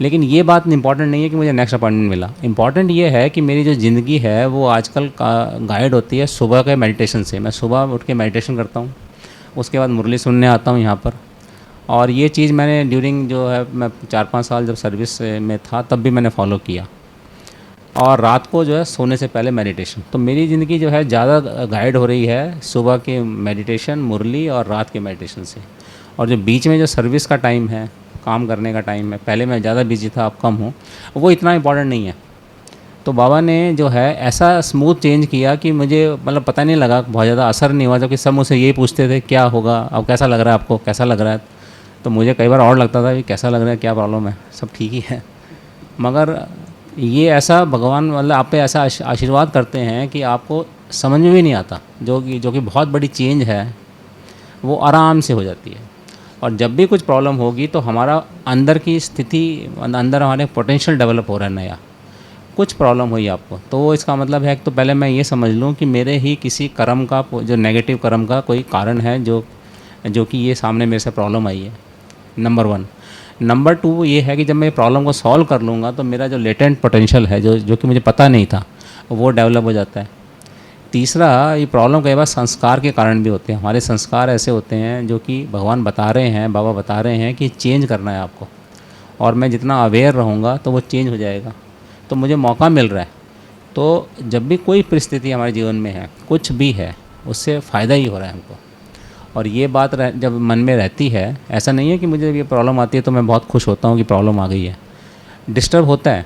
लेकिन ये बात इंपॉर्टेंट नहीं है कि मुझे नेक्स्ट अपॉइंटमेंट मिला। इंपॉर्टेंट ये है कि मेरी जो ज़िंदगी है वो आजकल गाइड होती है सुबह के मेडिटेशन से। मैं सुबह उठ के मेडिटेशन करता हूँ, उसके बाद मुरली सुनने आता हूँ यहाँ पर। और ये चीज़ मैंने ड्यूरिंग जो है मैं 4-5 साल जब सर्विस में था तब भी मैंने फॉलो किया। और रात को जो है सोने से पहले मेडिटेशन। तो मेरी ज़िंदगी जो है ज़्यादा गाइड हो रही है सुबह के मेडिटेशन, मुरली और रात के मेडिटेशन से। और जो बीच में जो सर्विस का टाइम है, काम करने का टाइम है, पहले मैं ज़्यादा बिजी था, अब कम हूँ, वो इतना इम्पोर्टेंट नहीं है। तो बाबा ने जो है ऐसा स्मूथ चेंज किया कि मुझे मतलब पता नहीं लगा, बहुत ज़्यादा असर नहीं हुआ। जबकि सब मुझसे यही पूछते थे क्या होगा, अब कैसा लग रहा है आपको, कैसा लग रहा है। तो मुझे कई बार और लगता था कि कैसा लग रहा है, क्या प्रॉब्लम है, सब ठीक ही है। मगर ये ऐसा भगवान मतलब आप पे ऐसा आशीर्वाद करते हैं कि आपको समझ में भी नहीं आता, जो कि बहुत बड़ी चेंज है वो आराम से हो जाती है। और जब भी कुछ प्रॉब्लम होगी तो हमारा अंदर की स्थिति, अंदर हमारे पोटेंशियल डेवलप हो रहा है नया। कुछ प्रॉब्लम हुई आपको तो इसका मतलब है कि तो पहले मैं ये समझ लूँ कि मेरे ही किसी कर्म का, जो नेगेटिव कर्म का कोई कारण है जो कि ये सामने मेरे से प्रॉब्लम आई है, नंबर 1। नंबर 2 ये है कि जब मैं प्रॉब्लम को सॉल्व कर लूँगा तो मेरा जो लेटेंट पोटेंशियल है, जो कि मुझे पता नहीं था, वो डेवलप हो जाता है। तीसरा, ये प्रॉब्लम कई बार संस्कार के कारण भी होते हैं। हमारे संस्कार ऐसे होते हैं जो कि भगवान बता रहे हैं, बाबा बता रहे हैं कि चेंज करना है आपको, और मैं जितना अवेयर रहूँगा तो वो चेंज हो जाएगा। तो मुझे मौका मिल रहा है तो जब भी कोई परिस्थिति हमारे जीवन में है, कुछ भी है, उससे फ़ायदा ही हो रहा है हमको। और ये बात जब मन में रहती है, ऐसा नहीं है कि मुझे जब ये प्रॉब्लम आती है तो मैं बहुत खुश होता हूँ कि प्रॉब्लम आ गई है, डिस्टर्ब होता है,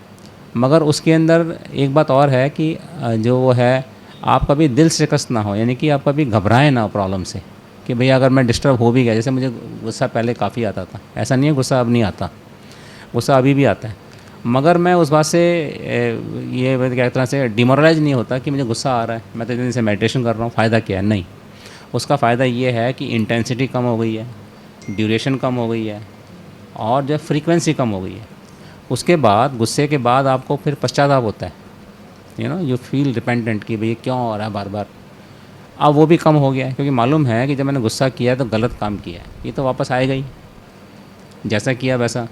मगर उसके अंदर एक बात और है कि जो वो है, आप कभी दिल शिकस्त ना हो, यानी कि आप कभी घबराएं ना हो प्रॉब्लम से कि भैया अगर मैं डिस्टर्ब हो भी गया, जैसे मुझे गुस्सा पहले काफ़ी आता था, ऐसा नहीं है गुस्सा अब नहीं आता, गुस्सा अभी भी आता है, मगर मैं उस बात से ये एक तरह से डिमोरलाइज नहीं होता कि मुझे गुस्सा आ रहा है, मैं तो इतने दिन से मेडिटेशन कर रहा हूँ, फ़ायदा क्या है, नहीं। उसका फ़ायदा ये है कि इंटेंसिटी कम हो गई है, ड्यूरेशन कम हो गई है, और जो फ्रीक्वेंसी कम हो गई है। उसके बाद गुस्से के बाद आपको फिर पश्चाताप होता है, यू फील रिपेंटेंट कि भैया क्यों हो रहा है बार बार। अब वो भी कम हो गया है, क्योंकि मालूम है कि जब मैंने गुस्सा किया तो गलत काम किया है, ये तो वापस आएगा ही, जैसा किया वैसा।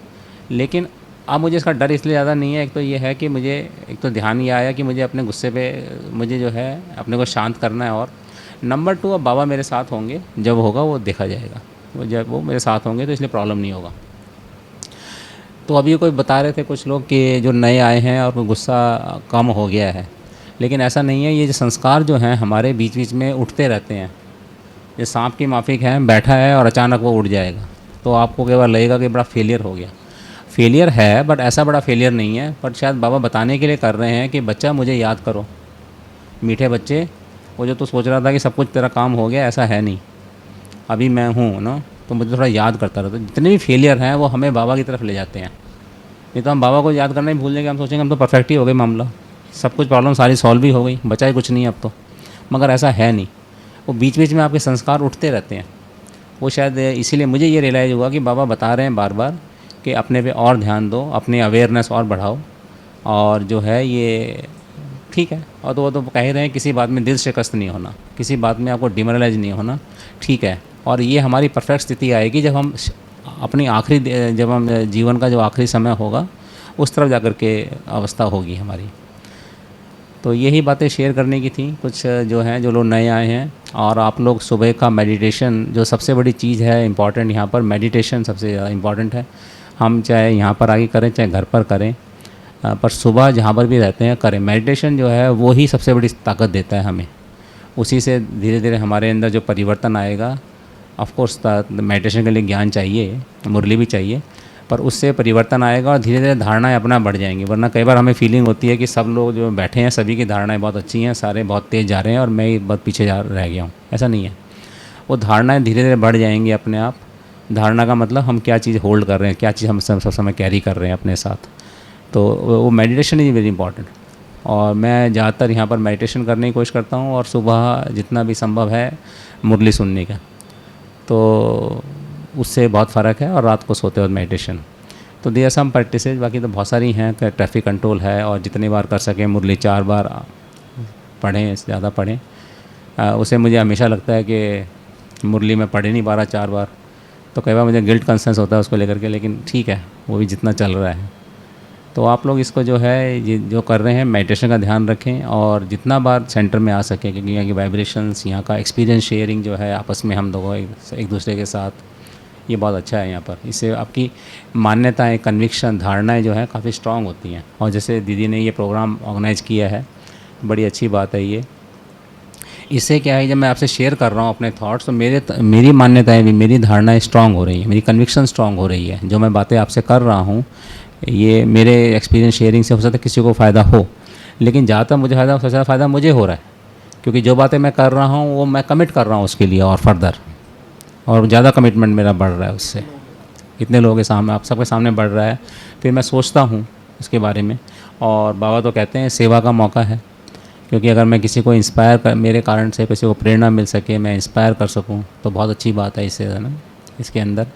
लेकिन अब मुझे इसका डर इसलिए ज़्यादा नहीं है, एक तो ये है कि मुझे एक तो ध्यान ये आया कि मुझे अपने गुस्से पे मुझे जो है अपने को शांत करना है, और नंबर 2 अब बाबा मेरे साथ होंगे, जब होगा वो देखा जाएगा, वो जब वो मेरे साथ होंगे तो इसलिए प्रॉब्लम नहीं होगा। तो अभी कोई बता रहे थे कुछ लोग कि जो नए आए हैं और गुस्सा कम हो गया है, लेकिन ऐसा नहीं है। ये जो संस्कार जो हैं हमारे बीच बीच में उठते रहते हैं, ये सांप की माफिक है, बैठा है और अचानक वो उड़ जाएगा, तो आपको कई बार लगेगा कि बड़ा फेलियर हो गया। फेलियर है, बट ऐसा बड़ा फेलियर नहीं है, बट शायद बाबा बताने के लिए कर रहे हैं कि बच्चा मुझे याद करो, मीठे बच्चे, वो जो तू सोच रहा था कि सब कुछ तेरा काम हो गया, ऐसा है नहीं, अभी मैं हूँ ना, तो मुझे थोड़ा याद करता रहता। जितने भी फेलियर हैं वो हमें बाबा की तरफ ले जाते हैं, नहीं तो हम बाबा को याद करना ही भूल जाएंगे, हम सोचेंगे हम तो परफेक्ट ही हो गए, मामला सब कुछ प्रॉब्लम सारी सॉल्व भी हो गई, बचा ही कुछ नहीं अब तो, मगर ऐसा है नहीं। वो बीच बीच में आपके संस्कार उठते रहते हैं। वो शायद इसीलिए मुझे ये रियलाइज़ हुआ कि बाबा बता रहे हैं बार बार कि अपने पे और ध्यान दो, अपने अवेयरनेस और बढ़ाओ, और जो है ये ठीक है। और तो वो तो कह रहे हैं किसी बात में दिल शिकस्त नहीं होना, किसी बात में आपको डिमोरलाइज नहीं होना, ठीक है। और ये हमारी परफेक्ट स्थिति आएगी जब हम अपनी आखिरी, जब हम जीवन का जो आखिरी समय होगा उस तरफ जाकर के अवस्था होगी हमारी। तो यही बातें शेयर करने की थी, कुछ जो हैं जो लोग नए आए हैं। और आप लोग सुबह का मेडिटेशन, जो सबसे बड़ी चीज़ है इम्पॉर्टेंट, यहाँ पर मेडिटेशन सबसे ज़्यादा इम्पॉर्टेंट है। हम चाहे यहाँ पर आके करें चाहे घर पर करें, पर सुबह जहाँ पर भी रहते हैं करें। मेडिटेशन जो है वो ही सबसे बड़ी ताकत देता है हमें, उसी से धीरे धीरे हमारे अंदर जो परिवर्तन आएगा। ऑफ कोर्स मेडिटेशन के लिए ज्ञान चाहिए, मुरली भी चाहिए, पर उससे परिवर्तन आएगा और धीरे धीरे धारणाएं अपना बढ़ जाएंगी। वरना कई बार हमें फीलिंग होती है कि सब लोग जो बैठे हैं सभी की धारणाएं बहुत अच्छी हैं, सारे बहुत तेज़ जा रहे हैं और मैं ही बहुत पीछे रह गया हूँ। ऐसा नहीं है, वो धारणाएं धीरे धीरे बढ़ जाएंगी अपने आप। धारणा का मतलब हम क्या चीज़ होल्ड कर रहे हैं, क्या चीज़ हम सब समय कैरी कर रहे हैं अपने साथ। तो वो मेडिटेशन इज़ वेरी इंपॉर्टेंट। और मैं ज़्यादातर यहाँ पर मेडिटेशन करने की कोशिश करता हूँ, और सुबह जितना भी संभव है मुरली सुनने का, तो उससे बहुत फ़र्क है। और रात को सोते वक्त मेडिटेशन, तो देयर सम प्रैक्टिसेज, बाकी तो बहुत सारी हैं। ट्रैफिक कंट्रोल है, और जितनी बार कर सकें मुरली 4 बार पढ़ें, ज़्यादा पढ़ें। उसे मुझे हमेशा लगता है कि मुरली में पढ़े नहीं 12 4 बार, तो कई बार मुझे गिल्ट कंसेंस होता है उसको लेकर के, लेकिन ठीक है वो भी जितना चल रहा है। तो आप लोग इसको जो है जो कर रहे हैं मेडिटेशन का ध्यान रखें, और जितना बार सेंटर में आ सकें, क्योंकि यहाँ की वाइब्रेशंस, यहाँ का एक्सपीरियंस शेयरिंग जो है आपस में हम लोगों एक दूसरे के साथ, ये बहुत अच्छा है यहाँ पर। इससे आपकी मान्यताएं, कन्विक्शन, धारणाएं जो है काफ़ी स्ट्रांग होती हैं। और जैसे दीदी ने ये प्रोग्राम ऑर्गेनाइज़ किया है, बड़ी अच्छी बात है ये। इससे क्या है, जब मैं आपसे शेयर कर रहा हूँ अपने थॉट्स, तो मेरी मान्यताएं भी, मेरी धारणाएं स्ट्रांग हो रही हैं, मेरी कन्विक्शन स्ट्रांग हो रही है। जो मैं बातें आपसे कर रहा हूँ, ये मेरे एक्सपीरियंस शेयरिंग से हो सकता है किसी को फ़ायदा हो, लेकिन ज़्यादातर मुझे सबसे ज़्यादा फ़ायदा मुझे हो रहा है, क्योंकि जो बातें मैं कर रहा हूँ वो मैं कमिट कर रहा हूँ उसके लिए, और फर्दर और ज़्यादा कमिटमेंट मेरा बढ़ रहा है उससे, इतने लोगों के सामने, आप सबके सामने बढ़ रहा है। फिर मैं सोचता हूँ इसके बारे में, और बाबा तो कहते हैं सेवा का मौका है, क्योंकि अगर मैं किसी को इंस्पायर कर, मेरे कारण से किसी को प्रेरणा मिल सके, मैं इंस्पायर कर सकूँ, तो बहुत अच्छी बात है इससे, है ना, इसके अंदर।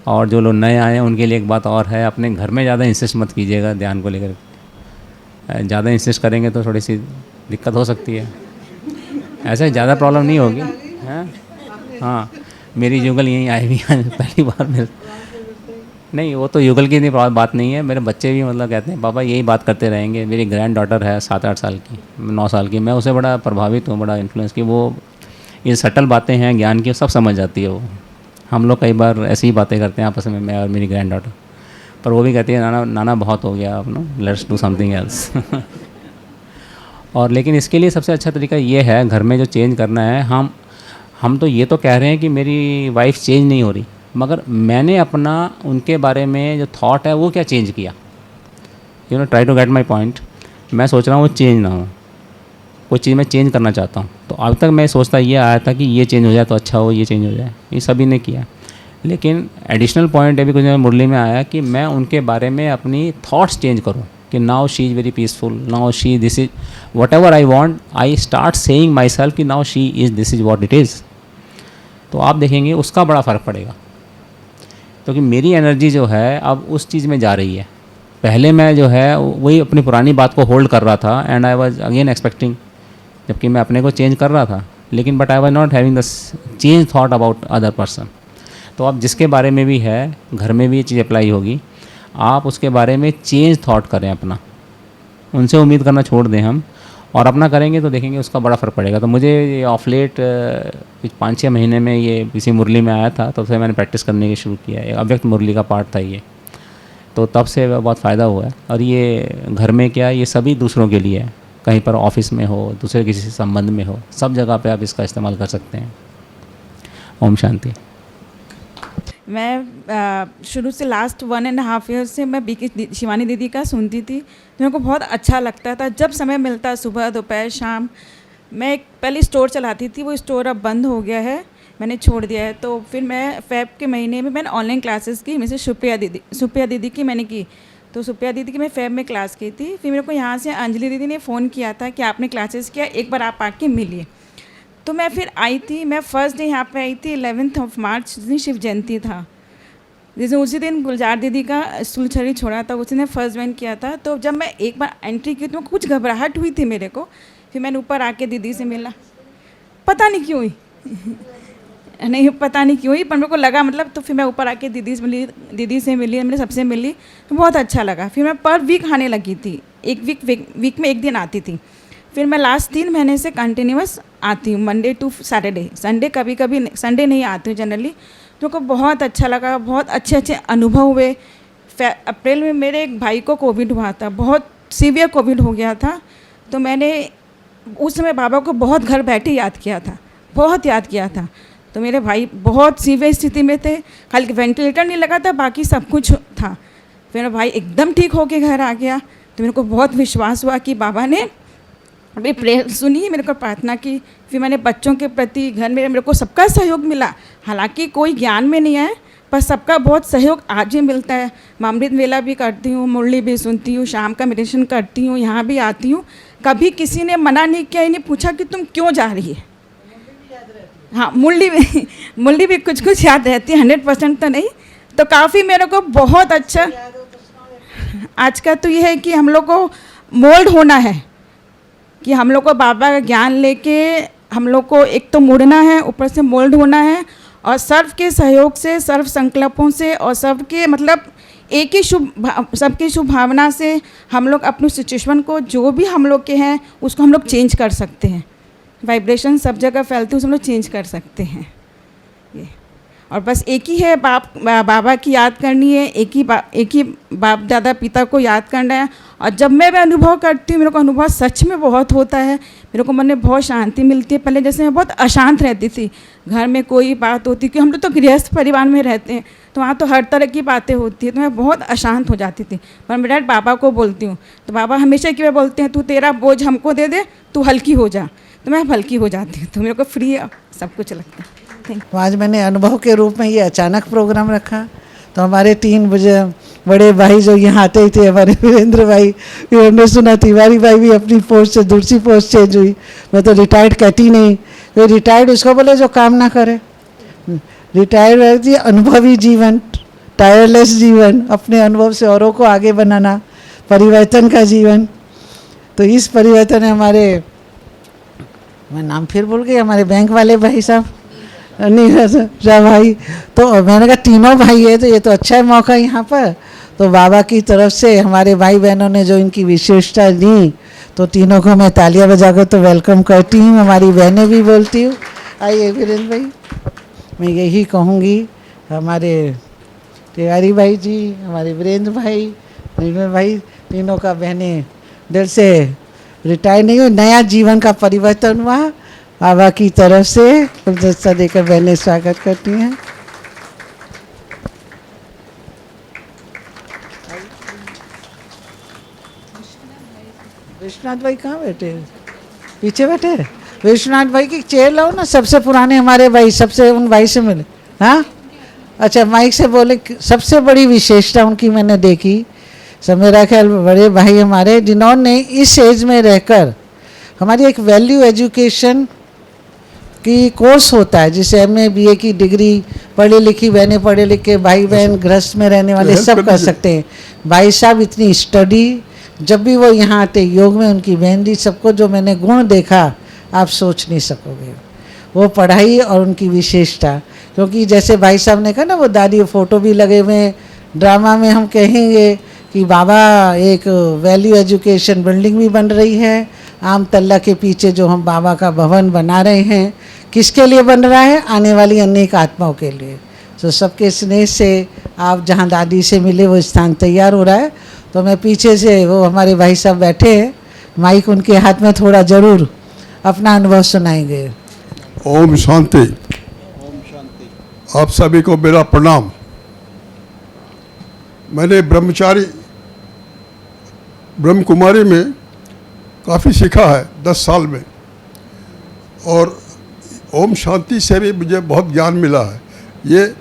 और जो लोग नए आए हैं उनके लिए एक बात और है, अपने घर में ज़्यादा इंसिस्ट मत कीजिएगा ध्यान को लेकर। ज़्यादा इंसिस्ट करेंगे तो थोड़ी सी दिक्कत हो सकती है। ऐसे ज़्यादा प्रॉब्लम नहीं होगी, हैं? हाँ, मेरी युगल यहीं आई हुई है पहली बार मिल, नहीं वो तो युगल की नहीं बात नहीं है, मेरे बच्चे भी मतलब कहते हैं पापा यही बात करते रहेंगे। मेरी ग्रैंड डॉटर है 7-8 साल की, 9 साल की, मैं उसे बड़ा प्रभावित हूँ, बड़ा इन्फ्लुएंस की। वो ये सटल बातें हैं ज्ञान की, सब समझ जाती है वो। हम लोग कई बार ऐसी ही बातें करते हैं आपस में, मैं और मेरी ग्रैंड डॉटर, पर वो भी कहती है नाना नाना बहुत हो गया, आप know let's do something else. और लेकिन इसके लिए सबसे अच्छा तरीका ये है, घर में जो चेंज करना है, हम तो ये तो कह रहे हैं कि मेरी वाइफ चेंज नहीं हो रही, मगर मैंने अपना उनके बारे में जो थॉट है वो क्या चेंज किया। You know, try to get my point. मैं सोच रहा हूँ वो चेंज ना हो, कोई चीज़ मैं चेंज करना चाहता हूँ। तो अब तक मैं सोचता ये आया था कि ये चेंज हो जाए तो अच्छा हो, ये चेंज हो जाए, ये सभी ने किया। लेकिन एडिशनल पॉइंट अभी कुछ मुरली में आया कि मैं उनके बारे में अपनी थॉट्स चेंज करूँ कि now she is very peaceful, now she this is whatever I want, I start saying myself कि now she is this is what it is. तो आप देखेंगे उसका बड़ा फ़र्क पड़ेगा, क्योंकि मेरी एनर्जी जो है अब उस चीज़ में जा रही है। पहले मैं जो है वही अपनी पुरानी बात को होल्ड कर रहा था and I was again expecting, जबकि मैं अपने को चेंज कर रहा था, लेकिन but I was not having the change thought about other person. तो आप जिसके बारे में भी है, घर में भी ये चीज़ अप्लाई होगी, आप उसके बारे में चेंज थॉट करें अपना, उनसे उम्मीद करना छोड़ दें हम, और अपना करेंगे तो देखेंगे उसका बड़ा फ़र्क पड़ेगा। तो मुझे ये ऑफ लेट 5-6 महीने में ये किसी मुरली में आया था, तब से मैंने प्रैक्टिस करने की शुरू किया है। अव्यक्त मुरली का पार्ट था ये, तो तब से बहुत फ़ायदा हुआ है। और ये घर में क्या, ये सभी दूसरों के लिए है, कहीं पर ऑफिस में हो, दूसरे किसी संबंध में हो, सब जगह पे आप इसका इस्तेमाल कर सकते हैं। ओम शांति। मैं शुरू से लास्ट 1.5 ईयर से मैं बीके शिवानी दीदी का सुनती थी, तो मेरे को बहुत अच्छा लगता था। जब समय मिलता, सुबह दोपहर शाम। मैं एक पहले स्टोर चलाती थी, वो स्टोर अब बंद हो गया है, मैंने छोड़ दिया है। तो फिर मैं फ़ेब के महीने में मैंने ऑनलाइन क्लासेस की, मिसेस सुप्रिया दीदी की मैंने की। तो सुप्रिया दीदी की मैं फ़ेब में क्लास की थी। फिर मेरे को यहाँ से अंजलि दीदी ने फ़ोन किया था कि आपने क्लासेस किया, एक बार आप आके मिलिए। तो मैं फिर आई थी, मैं फर्स्ट डे यहाँ पे आई थी 11 मार्च, जिस दिन शिव जयंती था, जिस उसी दिन गुलजार दीदी का सुलछड़ी छोड़ा था, उसी ने फर्स्ट ज्वाइन किया था। तो जब मैं एक बार एंट्री की तो कुछ घबराहट हुई थी मेरे को। फिर मैंने ऊपर आके दीदी से मिला, पता नहीं क्यों हुई नहीं पता नहीं क्यों ही, पर मेरे को लगा मतलब। तो फिर मैं ऊपर आके दीदी से मिली, मैंने सबसे मिली, तो बहुत अच्छा लगा। फिर मैं पर वीक आने लगी थी, एक वीक में एक दिन आती थी। फिर मैं लास्ट 3 महीने से कंटिन्यूस आती हूँ, मंडे टू सैटरडे। संडे कभी कभी संडे नहीं आती हूँ जनरली। तो को बहुत अच्छा लगा, बहुत अच्छे अच्छे अनुभव हुए। अप्रैल में मेरे एक भाई को कोविड हुआ था, बहुत सीवियर कोविड हो गया था। तो मैंने उस समय बाबा को बहुत घर बैठे याद किया था, बहुत याद किया था। तो मेरे भाई बहुत सीवियर स्थिति में थे, खाली वेंटिलेटर नहीं लगा था, बाकी सब कुछ था। फिर मेरा भाई एकदम ठीक होके घर आ गया। तो मेरे को बहुत विश्वास हुआ कि बाबा ने अभी प्रेयर सुनी, मेरे को प्रार्थना की। फिर मैंने बच्चों के प्रति घर में मेरे को सबका सहयोग मिला, हालांकि कोई ज्ञान में नहीं है, पर सबका बहुत सहयोग आज भी मिलता है। मैं अमृत वेला भी करती हूँ, मुरली भी सुनती हूँ, शाम का मेडिटेशन करती हूँ, यहाँ भी आती हूँ। कभी किसी ने मना नहीं किया, नहीं पूछा कि तुम क्यों जा रही है। हाँ, मुरली भी कुछ कुछ याद रहती है, 100% तो नहीं। तो काफ़ी मेरे को बहुत अच्छा आज का तो ये है कि हम लोग को मोल्ड होना है, कि हम लोग को बाबा का ज्ञान लेके हम लोग को एक तो मुड़ना है, ऊपर से मोल्ड होना है, और सर्व के सहयोग से, सर्व संकल्पों से, और सबके मतलब एक ही सबकी शुभ भावना से हम लोग अपनी सिचुएशन को, जो भी हम लोग के हैं, उसको हम लोग चेंज कर सकते हैं। वाइब्रेशन सब जगह फैलती है, उसको हम लोग चेंज कर सकते हैं ये। और बस एक ही है, बाबा की याद करनी है, एक ही बाप दादा पिता को याद करना है। और जब मैं अनुभव करती हूँ, मेरे को अनुभव सच में बहुत होता है, मेरे को मन में बहुत शांति मिलती है। पहले जैसे मैं बहुत अशांत रहती थी, घर में कोई बात होती, कि हम लोग तो गृहस्थ परिवार में रहते हैं, तो वहाँ तो हर तरह की बातें होती है, तो मैं बहुत अशांत हो जाती थी। पर मैं डायरेक्ट बाबा को बोलती हूँ, तो बाबा हमेशा की वे बोलते हैं, तू तेरा बोझ हमको दे दे, तू हल्की हो जा। तो मैं हल्की हो जाती हूँ, तो मेरे को फ्री सब कुछ लगता है। Thank you. आज मैंने अनुभव के रूप में ये अचानक प्रोग्राम रखा, तो हमारे 3 बड़े भाई जो यहाँ आते ही थे, हमारे वीरेंद्र भाई, फिर हमने सुना तिवारी भाई भी अपनी पोस्ट से दूसरी पोस्ट चेंज हुई। मैं तो रिटायर्ड कहती नहीं, तो रिटायर्ड उसको बोले जो काम ना करे। रिटायर्ड रहती है अनुभवी जीवन, टायरलेस जीवन, अपने अनुभव से औरों को आगे बनाना, परिवर्तन का जीवन। तो इस परिवर्तन हमारे, मैं नाम फिर भूल गई, हमारे बैंक वाले भाई साहब नहीं भाई, तो मैंने कहा तीनों भाई है, तो ये तो अच्छा है मौका यहाँ पर। तो बाबा की तरफ से हमारे भाई बहनों ने जो इनकी विशेषता दी, तो तीनों को मैं तालियां बजाकर तो वेलकम करती हूँ। हमारी बहनें भी बोलती हूँ। आइए वीरेंद्र भाई, मैं यही कहूँगी, हमारे तिवारी भाई जी, हमारे वीरेंद्र भाई, निर्मल भाई, तीनों का बहनें दिल से रिटायर नहीं हुई, नया जीवन का परिवर्तन हुआ बाबा की तरफ से। गुलदस्ता देकर बहनें स्वागत करती हैं। विश्वनाथ भाई कहाँ बैठे? पीछे बैठे। विश्वनाथ भाई की चेयर लाओ ना, सबसे पुराने हमारे भाई, सबसे उन भाई से मिले। हाँ अच्छा, माइक से बोले। सबसे बड़ी विशेषता उनकी मैंने देखी, सब मेरा ख्याल बड़े भाई हमारे, जिन्होंने इस एज में रहकर हमारी एक वैल्यू एजुकेशन की कोर्स होता है, जिसे MA BA की डिग्री पढ़ी लिखी बहनें, पढ़े लिखे भाई बहन, गृहस्थ में रहने वाले सब कर सकते हैं। भाई साहब इतनी स्टडी, जब भी वो यहाँ आते योग में उनकी मेहंदी, सबको जो मैंने गुण देखा आप सोच नहीं सकोगे। वो पढ़ाई और उनकी विशेषता, क्योंकि जैसे भाई साहब ने कहा ना, वो दादी फ़ोटो भी लगे हुए हैं। ड्रामा में हम कहेंगे कि बाबा एक वैल्यू एजुकेशन बिल्डिंग भी बन रही है आम तल्ला के पीछे, जो हम बाबा का भवन बना रहे हैं। किसके लिए बन रहा है? आने वाली अनेक आत्माओं के लिए। तो सबके स्नेह से आप जहाँ दादी से मिले वो स्थान तैयार हो रहा है। तो मैं पीछे से, वो हमारे भाई साहब बैठे हैं, माइक उनके हाथ में, थोड़ा ज़रूर अपना अनुभव सुनाएंगे। ओम शांति। आप सभी को मेरा प्रणाम। मैंने ब्रह्म कुमारी में काफ़ी सीखा है 10 साल में, और ओम शांति से भी मुझे बहुत ज्ञान मिला है। ये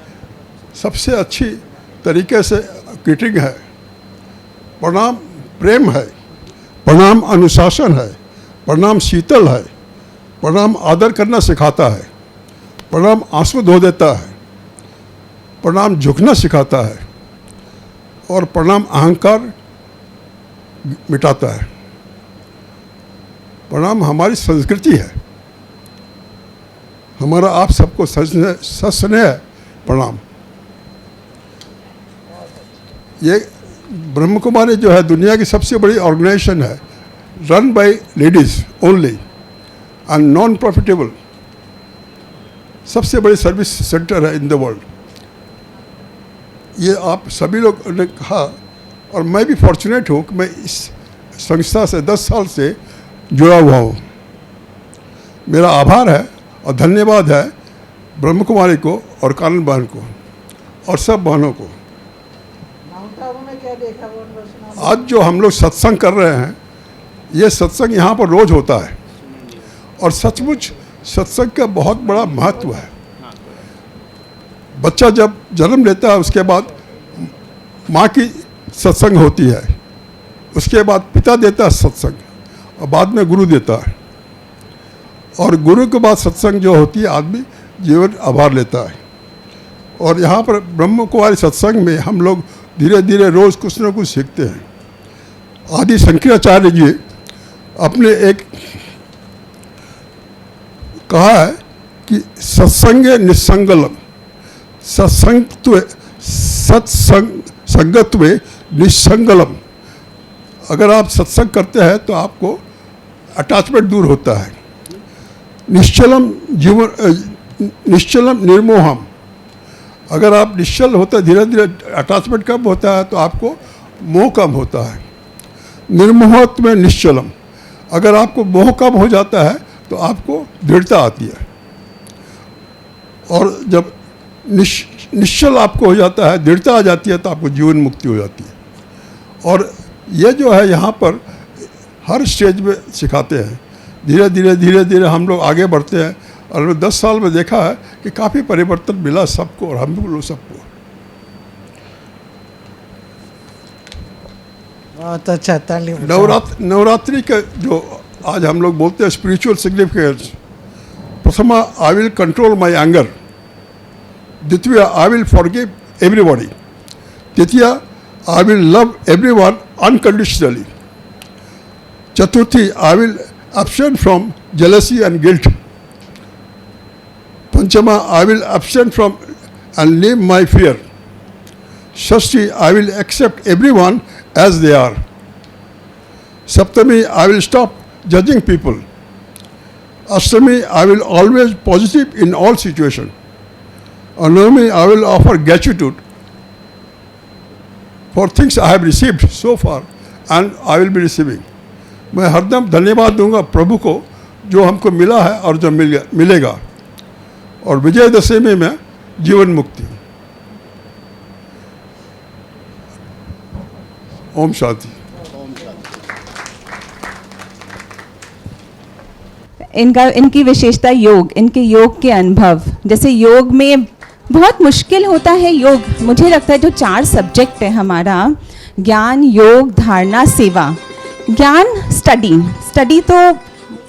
सबसे अच्छी तरीके से कीटिंग है। प्रणाम प्रेम है, प्रणाम अनुशासन है, प्रणाम शीतल है, प्रणाम आदर करना सिखाता है, प्रणाम आंसू धो देता है, प्रणाम झुकना सिखाता है, और प्रणाम अहंकार मिटाता है। प्रणाम हमारी संस्कृति है, हमारा आप सबको सस्नेह है प्रणाम। ये ब्रह्म कुमारी जो है दुनिया की सबसे बड़ी ऑर्गेनाइजेशन है, run by ladies only and non profitable, सबसे बड़ी सर्विस सेंटर है इन द वर्ल्ड। ये आप सभी लोग ने कहा, और मैं भी फॉर्चुनेट हूँ कि मैं इस संस्था से 10 साल से जुड़ा हुआ हूँ। मेरा आभार है और धन्यवाद है ब्रह्म कुमारी को और कानन बहन को और सब बहनों को। आज जो हम लोग सत्संग कर रहे हैं, ये सत्संग यहाँ पर रोज होता है, और सचमुच सत्संग का बहुत बड़ा महत्व है। बच्चा जब जन्म लेता है उसके बाद माँ की सत्संग होती है, उसके बाद पिता देता है सत्संग, और बाद में गुरु देता है, और गुरु के बाद सत्संग जो होती है आदमी जीवन आभार लेता है। और यहाँ पर ब्रह्म कुमारी सत्संग में हम लोग धीरे धीरे रोज़ कुछ न कुछ सीखते हैं। आदि शंकराचार्य जी अपने एक कहा है कि सत्संगे निस्संगलम, सत्संगत्वे निस्संगलम। अगर आप सत्संग करते हैं तो आपको अटैचमेंट दूर होता है। निश्चलम जीवन, निश्चलम निर्मोहम। अगर आप निश्चल होते हैं, धीरे धीरे अटैचमेंट कम होता है तो आपको मोह कम होता है। निर्मोहत्व में निश्चलम। अगर आपको मोह कम हो जाता है तो आपको दृढ़ता आती है, और जब निश्चल आपको हो जाता है, दृढ़ता आ जाती है, तो आपको जीवन मुक्ति हो जाती है। और ये जो है यहाँ पर हर स्टेज में सिखाते हैं। धीरे धीरे धीरे धीरे हम लोग आगे बढ़ते हैं, और 10 साल में देखा है कि काफ़ी परिवर्तन मिला सबको, और हम लोग सबको। बहुत अच्छा, ताली। नवरात्रि के जो आज हम लोग बोलते हैं spiritual significance. Prathama, I will control my anger. द्वितीय, आई विल फॉरगिव एवरीबॉडी। तृतीय, I will love everyone unconditionally. Chaturthi, I will abstain from jealousy and guilt. Panchama, I will abstain from and leave my fear. Shashti, I will accept everyone as they are. Saptami, I will stop judging people. Ashtami, I will always positive in all situations. And Navami, I will offer gratitude for things I have received so far and I will be receiving. मैं हरदम धन्यवाद दूंगा प्रभु को, जो हमको मिला है और जो मिलेगा। और विजयदशमी में जीवन मुक्ति। ओम शांति। इनकी विशेषता योग, इनके योग के अनुभव। जैसे योग में बहुत मुश्किल होता है योग, मुझे लगता है जो 4 सब्जेक्ट है हमारा, ज्ञान, योग, धारणा, सेवा। ज्ञान स्टडी तो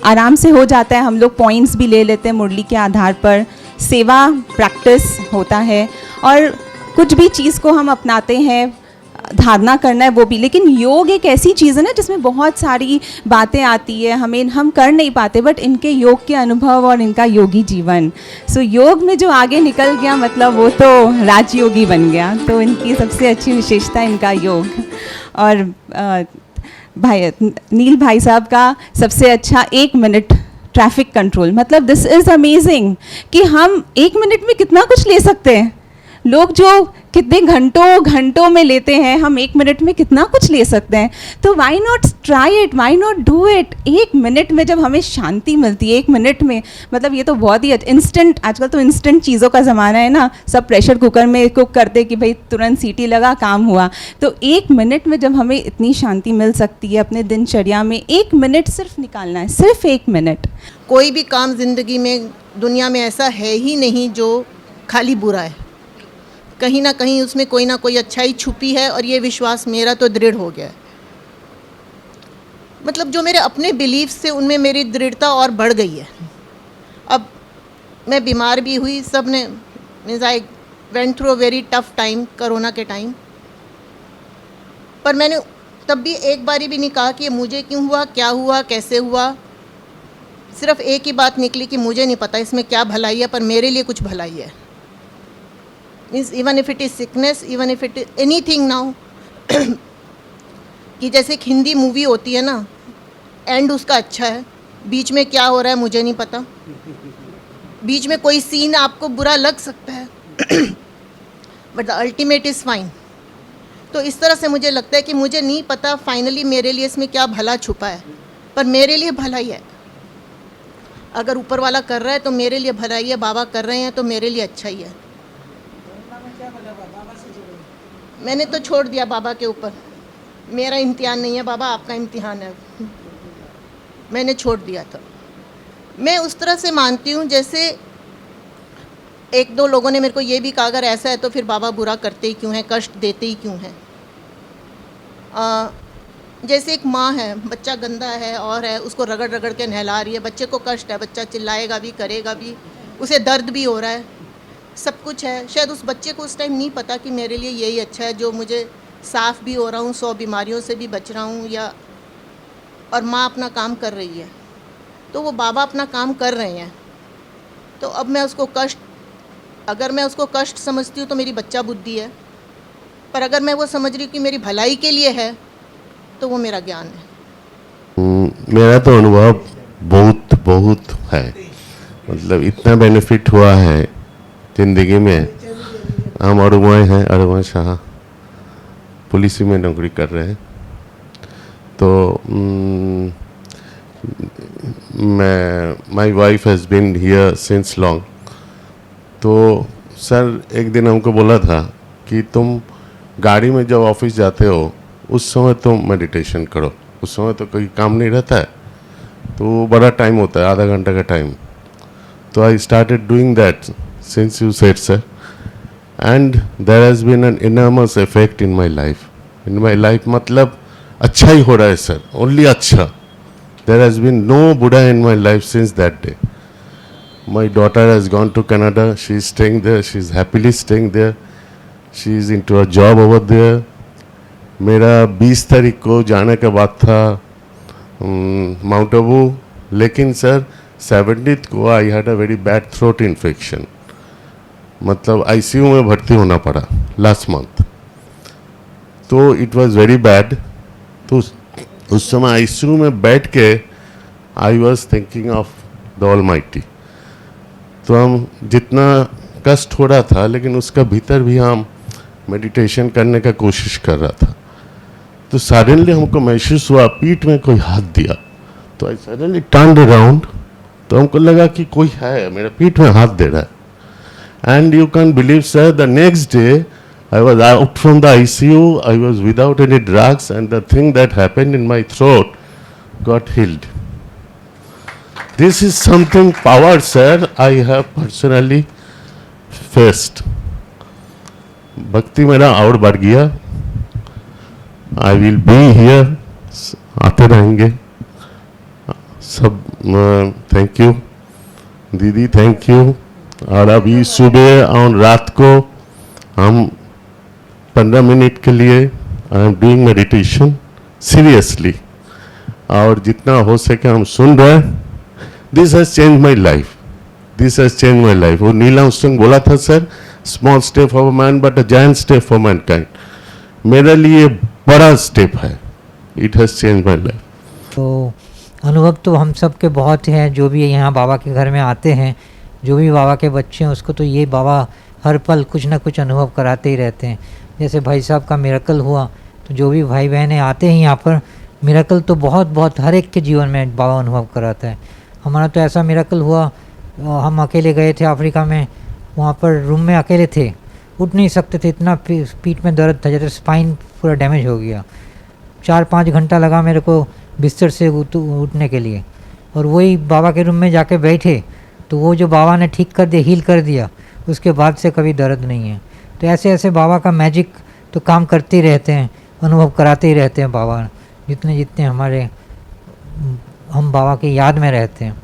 आराम से हो जाता है, हम लोग पॉइंट्स भी ले लेते हैं मुरली के आधार पर। सेवा प्रैक्टिस होता है, और कुछ भी चीज़ को हम अपनाते हैं, धारणा करना है वो भी। लेकिन योग एक ऐसी चीज़ है ना जिसमें बहुत सारी बातें आती है, हम कर नहीं पाते, बट इनके योग के अनुभव और इनका योगी जीवन, सो योग में जो आगे निकल गया, मतलब वो तो राजयोगी बन गया। तो इनकी सबसे अच्छी विशेषता इनका योग। और भाई नील भाई साहब का सबसे अच्छा 1 मिनट ट्रैफिक कंट्रोल। मतलब दिस इज़ अमेजिंग कि हम 1 मिनट में कितना कुछ ले सकते हैं। लोग जो कितने घंटों में लेते हैं, हम 1 मिनट में कितना कुछ ले सकते हैं। तो why not try it, why not do it. 1 minute में जब हमें शांति मिलती है, 1 मिनट में, मतलब ये तो बहुत ही इंस्टेंट। आजकल तो इंस्टेंट चीज़ों का ज़माना है ना, सब प्रेशर कुकर में कुक करते कि भाई तुरंत सीटी लगा, काम हुआ। तो 1 मिनट में जब हमें इतनी शांति मिल सकती है अपने दिनचर्या में, 1 मिनट सिर्फ निकालना है, सिर्फ 1 मिनट। कोई भी काम ज़िंदगी में, दुनिया में ऐसा है ही नहीं जो खाली बुरा है। कहीं ना कहीं उसमें कोई ना कोई अच्छाई छुपी है, और ये विश्वास मेरा तो दृढ़ हो गया है। मतलब जो मेरे अपने बिलीव्स थे उनमें मेरी दृढ़ता और बढ़ गई है। अब मैं बीमार भी हुई, सब ने, means I went through a very tough time, corona के टाइम, पर मैंने तब भी एक बारी भी नहीं कहा कि ये मुझे क्यों हुआ, क्या हुआ, कैसे हुआ। सिर्फ एक ही बात निकली कि मुझे नहीं पता इसमें क्या भलाई है, पर मेरे लिए कुछ भलाई है। Means even if it is sickness, even if it is any thing now, कि जैसे एक हिंदी मूवी होती है ना, एंड उसका अच्छा है, बीच में क्या हो रहा है मुझे नहीं पता, बीच में कोई सीन आपको बुरा लग सकता है, but the ultimate is fine. तो इस तरह से मुझे लगता है कि मुझे नहीं पता फाइनली मेरे लिए इसमें क्या भला छुपा है, पर मेरे लिए भलाई है। अगर ऊपर वाला कर रहा है तो मेरे लिए भलाई है, बाबा कर रहे हैं तो मेरे लिए अच्छा ही है। मैंने तो छोड़ दिया बाबा के ऊपर, मेरा इम्तिहान नहीं है बाबा, आपका इम्तिहान है, मैंने छोड़ दिया था। मैं उस तरह से मानती हूँ, जैसे 1-2 लोगों ने मेरे को ये भी कहा अगर ऐसा है तो फिर बाबा बुरा करते ही क्यों हैं, कष्ट देते ही क्यों हैं। जैसे एक माँ है, बच्चा गंदा है और है, उसको रगड़ रगड़ के नहला रही है, बच्चे को कष्ट है, बच्चा चिल्लाएगा भी, करेगा भी, उसे दर्द भी हो रहा है, सब कुछ है। शायद उस बच्चे को उस टाइम नहीं पता कि मेरे लिए यही अच्छा है, जो मुझे साफ़ भी हो रहा हूँ, 100 बीमारियों से भी बच रहा हूँ, या और माँ अपना काम कर रही है, तो वो बाबा अपना काम कर रहे हैं। तो अब मैं उसको कष्ट, अगर मैं उसको कष्ट समझती हूँ तो मेरी बच्चा बुद्धि है, पर अगर मैं वो समझ रही हूँ कि मेरी भलाई के लिए है तो वो मेरा ज्ञान है। मेरा तो अनुभव बहुत है, मतलब इतना बेनिफिट हुआ है ज़िंदगी में। हम अरुमाई हैं, अरुमाई शाह पुलिस में नौकरी कर रहे हैं। तो my wife has been here since long. तो सर एक दिन हमको बोला था कि तुम गाड़ी में जब ऑफिस जाते हो उस समय तुम मेडिटेशन करो, उस समय तो कोई काम नहीं रहता है, तो बड़ा टाइम होता है, आधा घंटा का टाइम। तो I started doing that since you said, sir, and there has been an enormous effect in my life. In my life, मतलब अच्छा ही हो रहा है sir, only अच्छा. There has been no Buddha in my life since that day. My daughter has gone to Canada. She is staying there. She is happily staying there. She is into a job over there. मेरा 20 तारीख को जाने का बात था माउंट आबू, लेकिन सर 17th को I had a very bad throat infection, मतलब आईसीयू में भर्ती होना पड़ा लास्ट मंथ। तो इट वाज वेरी बैड। तो उस समय आईसीयू में बैठ के I was thinking of the almighty. तो हम जितना कष्ट हो रहा था, लेकिन उसका भीतर भी हम मेडिटेशन करने का कोशिश कर रहा था। तो सडनली हमको महसूस हुआ पीठ में कोई हाथ दिया, तो आई सडनली टर्न्ड अराउंड, तो हमको लगा कि कोई है मेरे पीठ में हाथ दे रहा है। And you can believe sir, the next day I was out from the ICU, I was without any drugs, and the thing that happened in my throat got healed. This is something power, sir, I have personally faced. भक्ति मेरा और बढ़ गया। I will be here, आते रहेंगे सब। थैंक यू दीदी, थैंक यू। और अभी सुबह और रात को हम 15 मिनट के लिए I am doing meditation seriously, और जितना हो सके हम सुन रहे हैं। This has change my life, this has change my life. वो नील आर्मस्ट्रांग बोला था sir, small step for a man but a giant step for Mankind. मेरे लिए बड़ा स्टेप है, it has change my life. तो अनुभव तो हम सब के बहुत हैं, जो भी यहाँ बाबा के घर में आते हैं, जो भी बाबा के बच्चे हैं, उसको तो ये बाबा हर पल कुछ ना कुछ अनुभव कराते ही रहते हैं। जैसे भाई साहब का मिरेकल हुआ, तो जो भी भाई बहनें आते हैं यहाँ पर, मिरेकल तो बहुत बहुत हर एक के जीवन में बाबा अनुभव कराता है। हमारा तो ऐसा मिरेकल हुआ, हम अकेले गए थे अफ्रीका में, वहाँ पर रूम में अकेले थे, उठ नहीं सकते थे, इतना पीठ में दर्द था, जैसे स्पाइन पूरा डैमेज हो गया। 4-5 घंटा लगा मेरे को बिस्तर से उठने के लिए, और वही बाबा के रूम में जाके बैठे तो वो जो बाबा ने ठीक कर दिया, हील कर दिया, उसके बाद से कभी दर्द नहीं है। तो ऐसे ऐसे बाबा का मैजिक तो काम करते ही रहते हैं, अनुभव कराते ही रहते हैं बाबा, जितने जितने हम बाबा की याद में रहते हैं।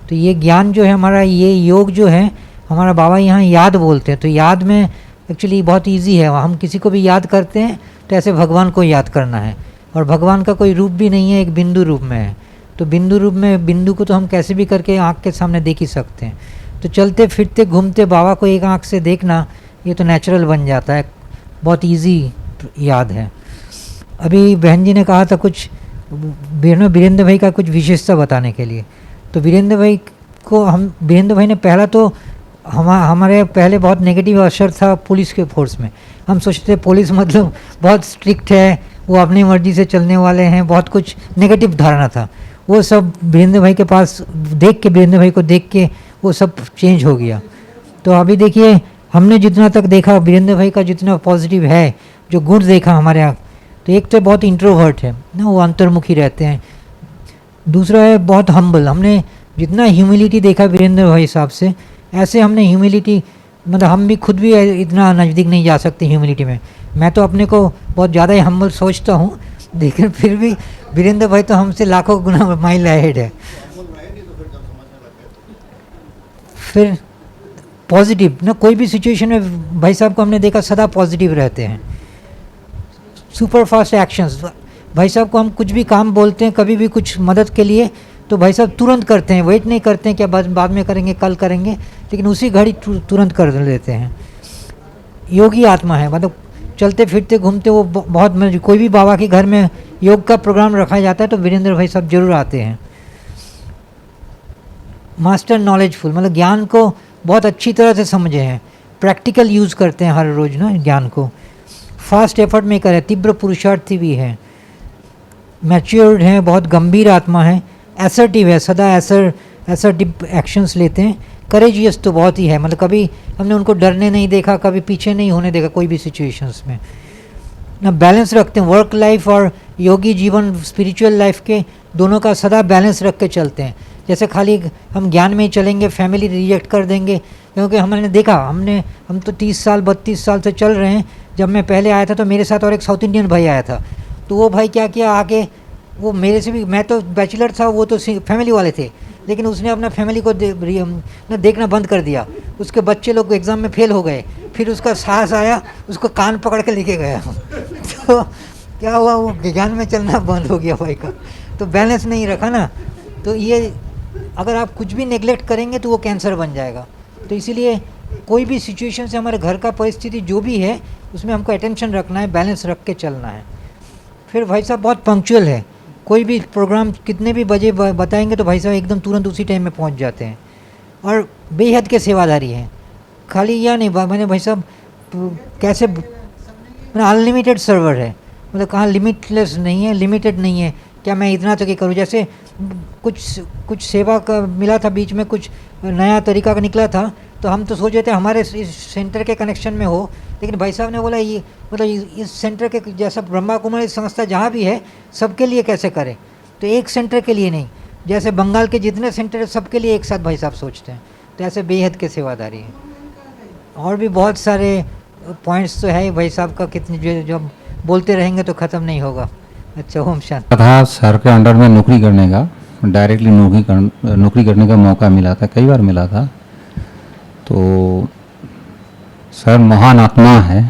तो ये ज्ञान जो है हमारा, ये योग जो है हमारा, बाबा यहाँ याद बोलते हैं। तो याद में एक्चुअली बहुत इजी है, हम किसी को भी याद करते हैं तो ऐसे भगवान को याद करना है, और भगवान का कोई रूप भी नहीं है, एक बिंदु रूप में है। तो बिंदु रूप में, बिंदु को तो हम कैसे भी करके आँख के सामने देख ही सकते हैं। तो चलते फिरते घूमते बाबा को एक आँख से देखना, ये तो नेचुरल बन जाता है, बहुत इजी याद है। अभी बहन जी ने कहा था कुछ वीरेंद्र भाई का कुछ विशेषता बताने के लिए, तो वीरेंद्र भाई को वीरेंद्र भाई ने पहला तो हमारे पहले बहुत नेगेटिव असर था पुलिस के फोर्स में। हम सोचते थे पुलिस मतलब बहुत स्ट्रिक्ट है, वो अपनी मर्जी से चलने वाले हैं, बहुत कुछ नेगेटिव धारणा था। वो सब वीरेंद्र भाई के पास देख के, वीरेंद्र भाई को देख के वो सब चेंज हो गया। तो अभी देखिए, हमने जितना तक देखा वीरेंद्र भाई का, जितना पॉजिटिव है, जो गुण देखा हमारे यहाँ, तो एक तो बहुत इंट्रोवर्ट है ना, वो अंतर्मुखी रहते हैं। दूसरा है बहुत हम्बल। हमने जितना ह्यूमिलिटी देखा वीरेंद्र भाई साहब से, ऐसे हमने ह्यूमिलिटी, मतलब हम भी खुद भी इतना नज़दीक नहीं जा सकते ह्यूमिलिटी में। मैं तो अपने को बहुत ज़्यादा ही हम्बल सोचता हूँ, लेकिन फिर भी वीरेंद्र भाई तो हमसे लाखों गुना माइल अहेड है। फिर पॉजिटिव ना, कोई भी सिचुएशन में भाई साहब को हमने देखा सदा पॉजिटिव रहते हैं। सुपर फास्ट एक्शंस, भाई साहब को हम कुछ भी काम बोलते हैं, कभी भी कुछ मदद के लिए, तो भाई साहब तुरंत करते हैं, वेट नहीं करते हैं कि बाद में करेंगे, कल करेंगे, लेकिन उसी घड़ी तुरंत कर लेते हैं। योगी आत्मा है, मतलब चलते फिरते घूमते वो बहुत, कोई भी बाबा के घर में योग का प्रोग्राम रखा जाता है तो वीरेंद्र भाई साहब जरूर आते हैं। मास्टर नॉलेजफुल, मतलब ज्ञान को बहुत अच्छी तरह से समझे हैं, प्रैक्टिकल यूज़ करते हैं हर रोज़ ना ज्ञान को। फास्ट एफर्ट मेकर है, तीव्र पुरुषार्थी भी है, मैच्योर्ड है, बहुत गंभीर आत्मा है, एसर्टिव है, सदा एसर्टिव एक्शंस लेते हैं। करेजियस तो बहुत ही है, मतलब कभी हमने उनको डरने नहीं देखा, कभी पीछे नहीं होने देखा कोई भी सिचुएशंस में ना। बैलेंस रखते हैं, वर्क लाइफ और योगी जीवन, स्पिरिचुअल लाइफ के दोनों का सदा बैलेंस रख के चलते हैं। जैसे खाली हम ज्ञान में ही चलेंगे, फैमिली रिजेक्ट कर देंगे, क्योंकि हमने देखा, हम तो 30 साल 32 साल से चल रहे हैं। जब मैं पहले आया था तो मेरे साथ और एक साउथ इंडियन भाई आया था, तो वो भाई क्या किया आके, वो मेरे से भी, मैं तो बैचलर था, वो तो फैमिली वाले थे, लेकिन उसने अपना फैमिली को देखना बंद कर दिया। उसके बच्चे लोग एग्ज़ाम में फेल हो गए, फिर उसका साहस आया, उसको कान पकड़ के लेके गया तो क्या हुआ, वो ज्ञान में चलना बंद हो गया भाई का। तो बैलेंस नहीं रखा ना, तो ये अगर आप कुछ भी नेगलेक्ट करेंगे तो वो कैंसर बन जाएगा। तो इसीलिए कोई भी सिचुएशन से, हमारे घर का परिस्थिति जो भी है, उसमें हमको अटेंशन रखना है, बैलेंस रख के चलना है। फिर भाई साहब बहुत पंक्चुअल है, कोई भी प्रोग्राम कितने भी बजे बताएंगे तो भाई साहब एकदम तुरंत उसी टाइम में पहुंच जाते हैं, और बेहद के सेवादारी हैं। खाली यह नहीं, मैंने भाई साहब कैसे, अनलिमिटेड सर्वर है, मतलब कहाँ लिमिटलेस नहीं है, लिमिटेड नहीं है, क्या मैं इतना तक ही करूँ। जैसे कुछ सेवा का मिला था, बीच में कुछ नया तरीका का निकला था, तो हम तो सोच रहे थे हमारे इस सेंटर के कनेक्शन में हो, लेकिन भाई साहब ने बोला ये मतलब इस सेंटर के जैसा ब्रह्मा कुमारी संस्था जहाँ भी है सबके लिए कैसे करें, तो एक सेंटर के लिए नहीं, जैसे बंगाल के जितने सेंटर है सबके लिए एक साथ भाई साहब सोचते हैं, तो ऐसे बेहद के सेवादारी है। और भी बहुत सारे पॉइंट्स तो है भाई साहब का, कितने जो बोलते रहेंगे तो ख़त्म नहीं होगा। अच्छा, ओम शांति। था सर के अंडर में नौकरी करने का, डायरेक्टली नौकरी करने का मौका मिला था, कई बार मिला था। तो सर महान आत्मा है,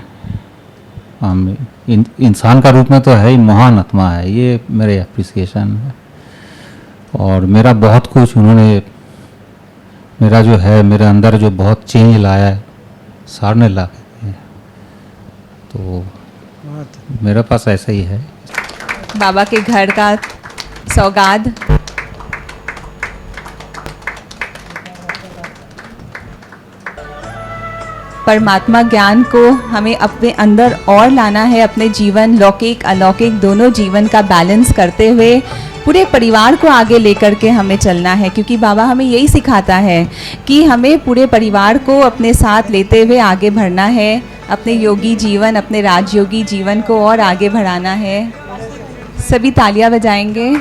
इंसान का रूप में तो है ही, महान आत्मा है, ये मेरे अप्रिसिएशन है। और मेरा बहुत कुछ उन्होंने, मेरा जो है मेरे अंदर जो बहुत चेंज लाया है सर ने ला के, तो मेरे पास ऐसा ही है। बाबा के घर का सौगात। परमात्मा ज्ञान को हमें अपने अंदर और लाना है, अपने जीवन लौकिक अलौकिक दोनों जीवन का बैलेंस करते हुए पूरे परिवार को आगे लेकर के हमें चलना है, क्योंकि बाबा हमें यही सिखाता है कि हमें पूरे परिवार को अपने साथ लेते हुए आगे बढ़ना है, अपने योगी जीवन, अपने राजयोगी जीवन को और आगे बढ़ाना है। सभी तालियां बजाएंगे।